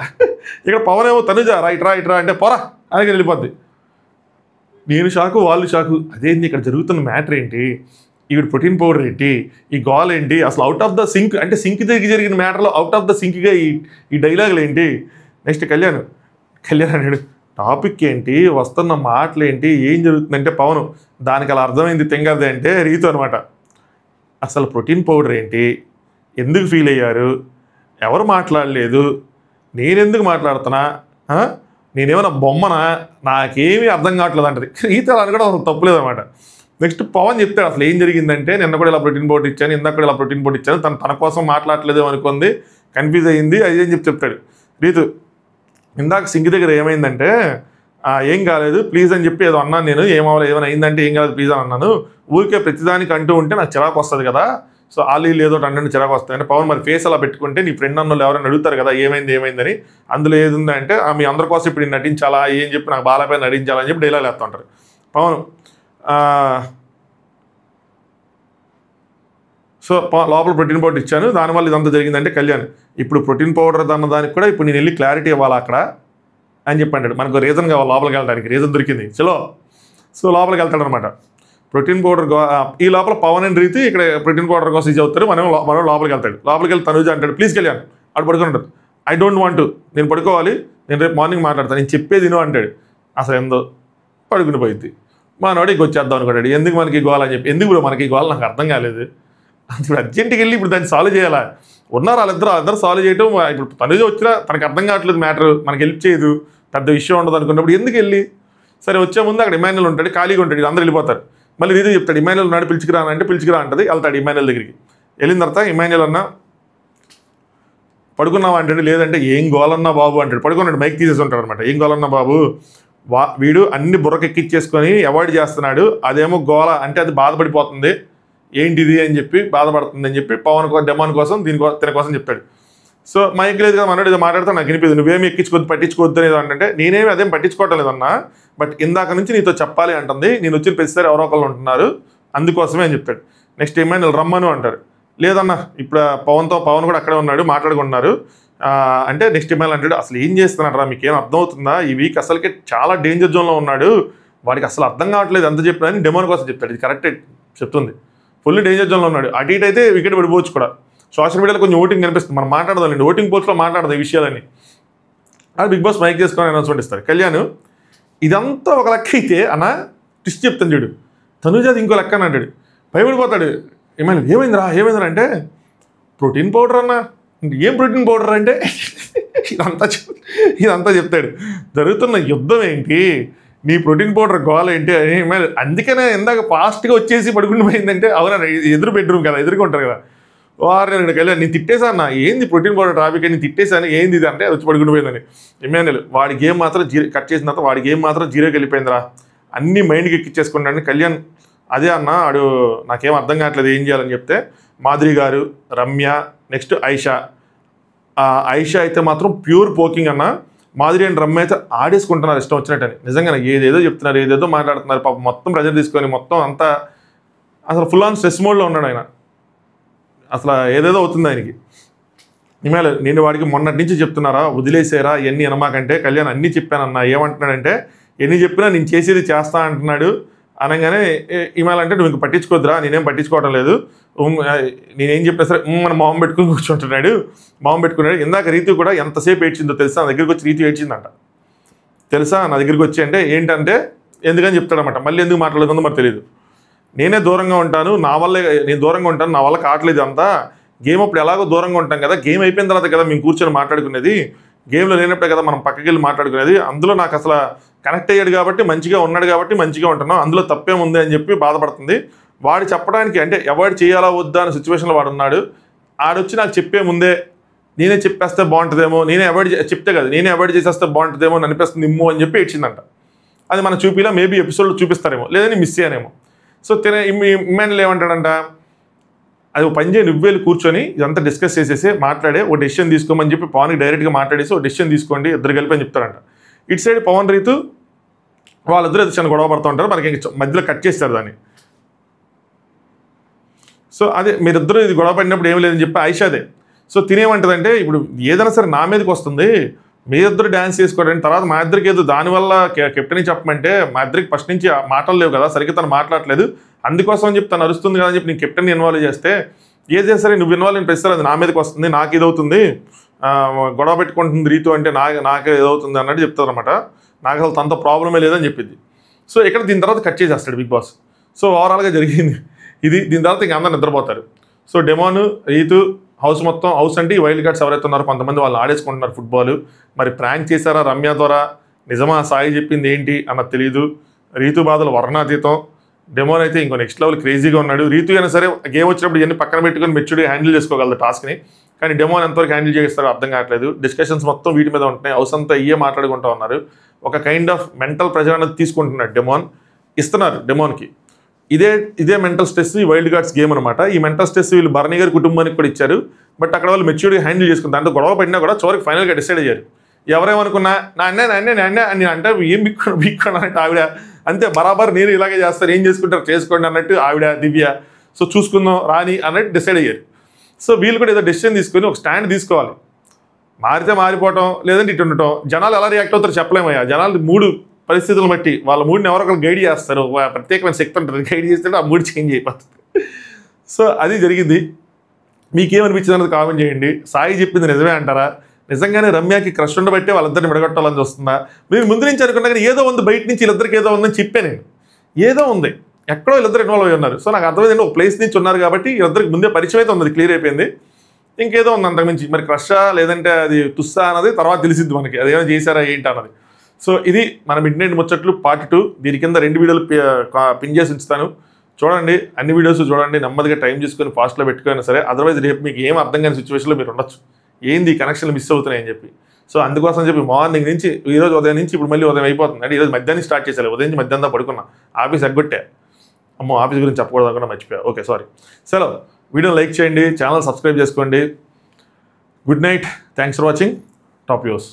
ఇక్కడ పవన్ ఏమో తనుజ రైట్రా అంటే పోరా అని వెళ్ళిపోద్ది. నేను షాకు, వాళ్ళు షాకు, అదేంటి ఇక్కడ జరుగుతున్న మ్యాటర్ ఏంటి, ఈవిడ ప్రోటీన్ పౌడర్ ఏంటి, ఈ గోల్ ఏంటి, అసలు అవుట్ ఆఫ్ ద సింక్ అంటే సింక్ దగ్గర జరిగిన మ్యాటర్లో అవుట్ ఆఫ్ ద సింక్గా ఈ డైలాగులు ఏంటి. నెక్స్ట్ కళ్యాణ్ అన్నాడు, టాపిక్ ఏంటి, వస్తున్న మాటలు ఏంటి, ఏం జరుగుతుందంటే పవన్ దానికి అలా అర్థమైంది తెంగదే అంటే రీతు అనమాట. అసలు ప్రోటీన్ పౌడర్ ఏంటి, ఎందుకు ఫీల్ అయ్యారు, ఎవరు మాట్లాడలేదు, నేనెందుకు మాట్లాడుతున్నా, నేనేమైనా బొమ్మనా, నాకేమీ అర్థం కావట్లేదు అంటది. రీతు అలా కూడా అసలు తప్పులేదు అనమాట. నెక్స్ట్ పవన్ చెప్తాడు అసలు ఏం జరిగిందంటే, నిన్న కూడా ఇలా ప్రోటీన్ పౌడర్ ఇచ్చాను, ఇందాక కూడా ఇలా ప్రోటీన్ పౌడర్ ఇచ్చాను, తన కోసం మాట్లాడలేదు అనుకుంది, కన్ఫ్యూజ్ అయ్యింది, అది అని చెప్తాడు. రీతు ఇందాక సింక్ దగ్గర ఏమైందంటే, ఏం కాలేదు ప్లీజ్ అని చెప్పి ఏదో అన్నాను నేను, ఏమైనా అయిందంటే ఏం కాలేదు ప్లీజ్ అని అన్నాను, ఊరికే ప్రతిదానికి అంటూ ఉంటే నాకు చిరాకు వస్తుంది కదా, సో వాళ్ళు ఏదో అంటే చిరాకు వస్తుంది అంటే, పవన్ మరి ఫేస్ అలా పెట్టుకుంటే నీ ఫ్రెండ్ అన్నోళ్ళు ఎవరైనా అడుగుతారు కదా ఏమైందని, అందులో ఏది ఉందంటే మీ అందరి కోసం ఇప్పుడు నటించాలా ఏం చెప్పి నాకు బాలపై నటించాలని చెప్పి డైలాగ్ వేస్తుంటారు పవన్. సో లోపల ప్రోటీన్ పౌడర్ ఇచ్చాను, దానివల్ల ఇదంతా జరిగిందంటే కళ్యాణ్ ఇప్పుడు ప్రోటీన్ పౌడర్ దానికి కూడా ఇప్పుడు నేను వెళ్ళి క్లారిటీ ఇవ్వాలి అక్కడ అని చెప్పి అంటాడు. మనకు రీజన్ కావాలి లోపలికి వెళ్ళడానికి, రీజన్ దొరికింది చలో. సో లోపలికి వెళ్తాడనమాట. ప్రోటీన్ పౌడర్ ఈ లోపల పవన్ అండ్ రీతి ఇక్కడ ప్రోటీన్ పౌడర్ కోసం ఇది అవుతారు, మనం లోపలికి వెళ్తాడు. లోపలికి వెళ్ళి తనుజ అంటాడు ప్లీజ్ కళ్యాణ్ అటు పడుకుని ఉంటాడు. ఐ డోంట్ వాంట్, నేను పడుకోవాలి, నేను రేపు మార్నింగ్ మాట్లాడతాను, నేను చెప్పేది విను అంటాడు. అసలు ఎందో పడుకుని పోయింది. మనోడికి వచ్చేద్దాం అనుకుంటాడు, ఎందుకు మనకి గోల్ అని చెప్పి. ఎందుకు మనకి గోల్ నాకు అర్థం కాలేదు, ఇప్పుడు అర్జెంట్కి వెళ్ళి ఇప్పుడు దాన్ని సాల్వ్ చేయాలా, ఉన్నారు వాళ్ళిద్దరు సాల్వ్ చేయటం, ఇప్పుడు తనుజ వచ్చినా తనకు అర్థం కావట్లేదు మ్యాటర్, మనకి హెల్ప్ చేయదు, పెద్ద విషయం ఉండదు అనుకున్నప్పుడు ఎందుకు వెళ్ళి. సరే వచ్చే ముందు అక్కడ ఇమాన్యుల్ ఉంటాడు, ఖాళీగా ఉంటాడు, అందరూ వెళ్ళిపోతారు. మళ్ళీ రీతి చెప్తాడు ఇమాన్యుల్ ఉన్నాడు పిలిచికిరా అంటే పిలిచికిరా అంటది, వెళ్తాడు ఇమాన్యుల్ దగ్గరికి. వెళ్ళిన తర్వాత ఇమాన్యుల్ అన్న పడుకున్నావా అంటాడు, లేదంటే ఏం గోలన్నా బాబు అంటాడు. పడుకున్నాడు, మైక్ తీసేసి ఉంటాడు అనమాట. ఏం గోలన్నా బాబు, వీడు అన్ని బుర్రకెక్కిచ్చేసుకొని అవాయిడ్ చేస్తున్నాడు, అదేమో గోల అంటే అది బాధపడిపోతుంది, ఏంటిది అని చెప్పి బాధపడుతుంది అని చెప్పి పవన్ డెమాన్ కోసం తన కోసం చెప్పాడు. సో మైక్ లేదు కదా మనోడు ఏదో మాట్లాడితే నాకు వినిపిది, నువ్వేమి ఎక్కించుకోవద్దు పట్టించుకోవద్దు అనేది అంటే, నేనేమి అదేం పట్టించుకోవటం లేదన్నా, బట్ ఇందాక నుంచి నీతో చెప్పాలి అంటుంది, నేను వచ్చిన ప్రతిసారి ఎవరో ఒకళ్ళు ఉంటున్నారు అందుకోసమే అని చెప్పాడు. నెక్స్ట్ ఏమైనా రమ్మను అంటారు, లేదన్నా ఇప్పుడు పవన్ కూడా అక్కడే ఉన్నాడు మాట్లాడుకుంటున్నారు అంటే, నెక్స్ట్ ఏమైనా అంటాడు అసలు ఏం చేస్తున్నాడు రా, మీకు ఏం అర్థమవుతుందా, ఈ వీక్ అసలుకే చాలా డేంజర్ జోన్లో ఉన్నాడు, వాడికి అసలు అర్థం కావట్లేదు ఎంత చెప్పినా అని డెమోన్ కోసం చెప్తాడు. ఇది కరెక్టే చెప్తుంది, ఫుల్ డేంజర్ జోన్లో ఉన్నాడు, అటు ఇటు అయితే వికెట్ పడిపోవచ్చు కూడా. సోషల్ మీడియాలో కొంచెం ఓటింగ్ కనిపిస్తుంది, మనం మాట్లాడదాం, ఓటింగ్ పోస్ట్లో మాట్లాడదాం ఈ విషయాలన్నీ. అది బిగ్ బాస్ మైక్ చేసుకొని అనౌన్స్మెంట్ ఇస్తారు. కళ్యాణ్ ఇదంతా ఒక లెక్క అయితే అన్న ట్విస్ట్ చెప్తాను చూడు, తనుజాది ఇంకో లెక్క అని అంటాడు. భయపడిపోతాడు, ఏమైందిరా అంటే ప్రోటీన్ పౌడర్ అన్న, ఏం ప్రోటీన్ పౌడర్ అంటే ఇదంతా చెప్తాడు. జరుగుతున్న యుద్ధం ఏంటి, నీ ప్రోటీన్ పౌడర్ గోల ఏంటి అని. అందుకనే ఇందాక ఫాస్ట్గా వచ్చేసి పడుకుని పోయిందంటే, అవునా ఎదురు బెడ్రూమ్ కదా, ఎదురుకుంటారు కదా, వారు ఇక్కడికి వెళ్ళి నేను తిట్టేశాను, ఏంది ప్రోటీన్ పౌడర్ ట్రాఫిక్ అని తిట్టేశాను, ఏంది ఇది అంటే వచ్చి పడుకుని పోయిందని. ఇమాన్యుయల్ వాడి గేమ్ మాత్రం కట్ చేసిన తర్వాత వాడి గేమ్ మాత్రం జీరోకి వెళ్ళిపోయిందిరా, అన్ని మైండ్కి ఎక్కిచ్చేసుకుంటాను. కళ్యాణ్ అదే అన్న ఆడు నాకేం అర్థం కావట్లేదు ఏం చేయాలని చెప్తే, మాధురి గారు, రమ్య, నెక్స్ట్ ఐషా. ఐషా అయితే మాత్రం ప్యూర్ పోకింగ్ అన్న, మాధురి అండ్ రమ్య అయితే ఆడేసుకుంటున్నారు ఇష్టం వచ్చినట్టని. నిజంగా ఏదేదో చెప్తున్నారు, ఏదేదో మాట్లాడుతున్నారు, పాపం మొత్తం ప్రెజర్ తీసుకొని మొత్తం అంతా అసలు ఫుల్ ఆన్ స్ట్రెస్ మోడ్లో ఉన్నాడు ఆయన. అసలు ఏదేదో అవుతుంది ఆయనకి. ఇవాళ నేను వాడికి మొన్నటి నుంచి చెప్తున్నారా వదిలేసారా ఇవన్నీ అనమాకంటే, కళ్యాణ్ అన్నీ చెప్పానన్నా, ఏమంటున్నాడంటే ఎన్ని చెప్పినా నేను చేసేది చేస్తా అంటున్నాడు. అనగానే ఇవాళ అంటే నువ్వు ఇంక పట్టించుకోద్దురా, నేనేం పట్టించుకోవడం లేదు, నేనేం చెప్పినా సరే మన మొహం పెట్టుకుని కూర్చుంటున్నాడు, మొహం పెట్టుకున్నాడు. ఇందాక రీతు కూడా ఎంతసేపు ఏడ్చిందో తెలుసా, నా దగ్గరికి వచ్చి రీతు ఏడ్చిందంట తెలుసా, నా దగ్గరికి వచ్చి అంటే ఏంటంటే ఎందుకని చెప్తాడనమాట. మళ్ళీ ఎందుకు మాట్లాడుతుందో మరి తెలియదు. నేనే దూరంగా ఉంటాను, నేను దూరంగా ఉంటాను, నా వల్ల కావట్లేదు అంతా. గేమ్ అప్పుడు ఎలాగో దూరంగా ఉంటాం కదా, గేమ్ అయిపోయిన తర్వాత కదా మేము కూర్చొని మాట్లాడుకునేది, గేమ్లో లేనప్పుడే కదా మనం పక్కకి వెళ్ళి మాట్లాడుకునేది. అందులో నాకు అసలు కనెక్ట్ అయ్యాడు కాబట్టి, మంచిగా ఉన్నాడు కాబట్టి మంచిగా ఉంటున్నాం, అందులో తప్పేముంది అని చెప్పి బాధపడుతుంది. వాడు చెప్పడానికి అంటే అవాయిడ్ చేయాలా వద్దా అనే సిచ్యువేషన్లో వాడు ఉన్నాడు. ఆడొచ్చి నాకు చెప్పే ముందే నేనే చెప్పేస్తే బాగుంటుందేమో, నేనే అవాయిడ్ చెప్తే కదా నేనే అవాయిడ్ చేసేస్తే బాగుంటుందేమో అని అనిపిస్తుంది ఇమ్మో అని చెప్పి ఇచ్చిందంట. అది మన చూపిలా మేబీ ఎపిసోడ్లో చూపిస్తారేమో, లేదని మిస్ అయ్యానేమో. సో ఇమాన్యుయల్ ఏమంటాడంట, అది ఒక పని చేయి, నువ్వేళ్ళు కూర్చొని ఇదంతా డిస్కస్ చేసేసి మాట్లాడే ఒక డెసిషన్ తీసుకోమని చెప్పి పవన్కి డైరెక్ట్గా మాట్లాడేసి ఒక డెసిషన్ తీసుకోండి ఇద్దరు కలిపి అని చెప్తారంట. ఇటు సైడ్ పవన్ రీతు వాళ్ళిద్దరు చిన్న గొడవ పడుతూ ఉంటారు, మనకి మధ్యలో కట్ చేస్తారు దాన్ని. సో అదే మీరిద్దరూ ఇది గొడవ పడినప్పుడు ఏం లేదని చెప్పి ఐషాదే. సో తినేమంటుందంటే, ఇప్పుడు ఏదైనా సరే నా మీదకి వస్తుంది, మీ ఇద్దరు డ్యాన్స్ చేసుకోవడానికి, తర్వాత మా ఇద్దరికి ఏదో దానివల్ల కెప్టెన్ చెప్పమంటే మా ఇద్దరికి ఫస్ట్ నుంచి మాటలు లేవు కదా, సరిగ్గా తను మాట్లాడలేదు, అందుకోసం అని చెప్పి తను అరుస్తుంది కదా అని చెప్పి నేను కెప్టెన్ ఇన్వాల్వ్ చేస్తే, ఏది సరే నువ్వు ఇన్వాల్వ్ అని ప్రశ్న అది నా మీదకి వస్తుంది, నాకు ఇదవుతుంది, గొడవ పెట్టుకుంటుంది రీతు అంటే నాకే ఏదవుతుంది అన్నట్టు చెప్తారు అనమాట. నాకు అసలు తనతో ప్రాబ్లమే లేదని చెప్పింది. సో ఇక్కడ దీని తర్వాత కట్ చేసేస్తాడు బిగ్ బాస్. సో ఓవరాల్గా జరిగింది ఇది. దీని తర్వాత ఇంక అందరూ నిద్రపోతారు. సో డెమోన్, రీతు, హౌస్ మొత్తం, హౌస్ అంటే ఈ వైల్డ్ కార్డ్స్ ఎవరైతే ఉన్నారో కొంతమంది వాళ్ళు ఆడేసుకుంటున్నారు ఫుట్బాల్. మరి ప్రాంక్ చేశారా రమ్య ద్వారా, నిజమా సాయి చెప్పింది ఏంటి అన్నది తెలియదు. రీతు బాధలు వర్ణాతీతం. డెమోన్ అయితే ఇంకో నెక్స్ట్ లెవెల్ క్రేజీగా ఉన్నాడు. రీతు అయినా సరే గేమ్ వచ్చినప్పుడు ఇవన్నీ పక్కన పెట్టుకుని మెచ్యూర్గా హ్యాండిల్ చేసుకోగలదు టాస్క్ని. కానీ డెమోన్ ఎంతవరకు హ్యాండిల్ చేస్తారో అర్థం కావట్లేదు. డిస్కషన్స్ మొత్తం వీటి మీద ఉంటున్నాయి, హౌస్ అంతా ఇయే మాట్లాడుకుంటూ ఉన్నారు. ఒక కైండ్ ఆఫ్ మెంటల్ ప్రెజర్ అనేది తీసుకుంటున్నాడు డెమోన్, ఇస్తున్నారు డెమోన్కి. ఇదే మెంటల్ స్ట్రెస్ ఈ వైల్డ్ కార్డ్స్ గేమ్ అనమాట. ఈ మెంటల్ స్ట్రెస్ వీళ్ళు భరణి గారి కుటుంబానికి కూడా ఇచ్చారు. బట్ అక్కడ వాళ్ళు మెచ్యూర్గా హ్యాండిల్ చేసుకుని దాంట్లో గొడవ పడినా కూడా చివరికి ఫైనల్గా డిసైడ్ అయ్యారు. ఎవరేమనుకున్నా నా అన్న అంటే ఏం బిక్కున్నా అంటే ఆవిడ అంతే బరాబర్ నేను ఇలాగే చేస్తారు, ఏం చేసుకుంటారు చేసుకోండి అన్నట్టు ఆవిడ దివ్య. సో చూసుకుందాం రాని అన్నట్టు డిసైడ్ అయ్యారు. సో వీళ్ళు కూడా ఏదో డెసిషన్ తీసుకొని ఒక స్టాండ్ తీసుకోవాలి. మారితే మారిపోవటం, లేదంటే ఇటు ఉండటం. జనాలు ఎలా రియాక్ట్ అవుతారో చెప్పలేమయ్యా. జనాలు మూడు పరిస్థితులను బట్టి వాళ్ళ మూడిని ఎవరొకరు గైడ్ చేస్తారు, ప్రత్యేకమైన శక్తి ఉంటుంది, గైడ్ చేస్తే ఆ మూడు చేంజ్ అయిపోతుంది. సో అది జరిగింది. మీకేమనిపించింది అన్నది కామెంట్ చేయండి. సాయి చెప్పింది నిజమే అంటారా, నిజంగానే రమ్యకి క్రష్ ఉండబట్టే వాళ్ళిద్దరిని విడగొట్టాలని చూస్తుందా? మీరు ముందు నుంచి అనుకున్నా కానీ ఏదో ఉంది, బయట నుంచి వీళ్ళిద్దరికి ఏదో ఉందని చెప్పే నేను, ఏదో ఉంది, ఎక్కడో వీళ్ళిద్దరు ఇన్వాల్వ్ అయ్యి ఉన్నారు. సో నాకు అర్థమైంది ఒక ప్లేస్ నుంచి ఉన్నారు కాబట్టి వీళ్ళిద్దరికి ముందే పరిచయం అయితే ఉంది, క్లియర్ అయిపోయింది. ఇంకేదో ఉంది అంతకుమించి. మరి క్రషా లేదంటే అది తుస్సా అన్నది తర్వాత తెలిసిద్ది మనకి, అదేమైనా చేశారా ఏంటి అన్నది. సో ఇది మన మిడ్ నైట్ ముచ్చట్లు పార్ట్ 2. దీని కింద 2 వీడియోలు పిన్ చేసి ఉంచుతాను, చూడండి. అన్ని వీడియోస్ చూడండి, నెమ్మదిగా టైం చేసుకొని ఫాస్ట్లో పెట్టుకున్నా సరే. అదర్వైజ్ రేపు మీకు ఏం అర్థం కాని సిచ్యువేషన్లో మీరు ఉండొచ్చు, ఏంది కనెక్షన్లు మిస్ అవుతున్నాయని చెప్పి. సో అందుకోసం చెప్పి మార్నింగ్ నుంచి ఈరోజు ఉదయం నుంచి ఇప్పుడు మళ్ళీ ఉదయం అయిపోతుంది. అంటే ఈరోజు మధ్యాహ్నం స్టార్ట్ చేశారు, ఉదయం నుంచి మధ్యాహ్నం పడుకున్నా, ఆఫీస్ ఎగ్గొట్టా. అమ్మో ఆఫీస్ గురించి చెప్పకూడదు అనుకున్నా, మర్చిపోయా. Okay sorry. సెలవు. వీడియోని లైక్ చేయండి, ఛానల్ సబ్స్క్రైబ్ చేసుకోండి. Good night, thanks for watching. Top views.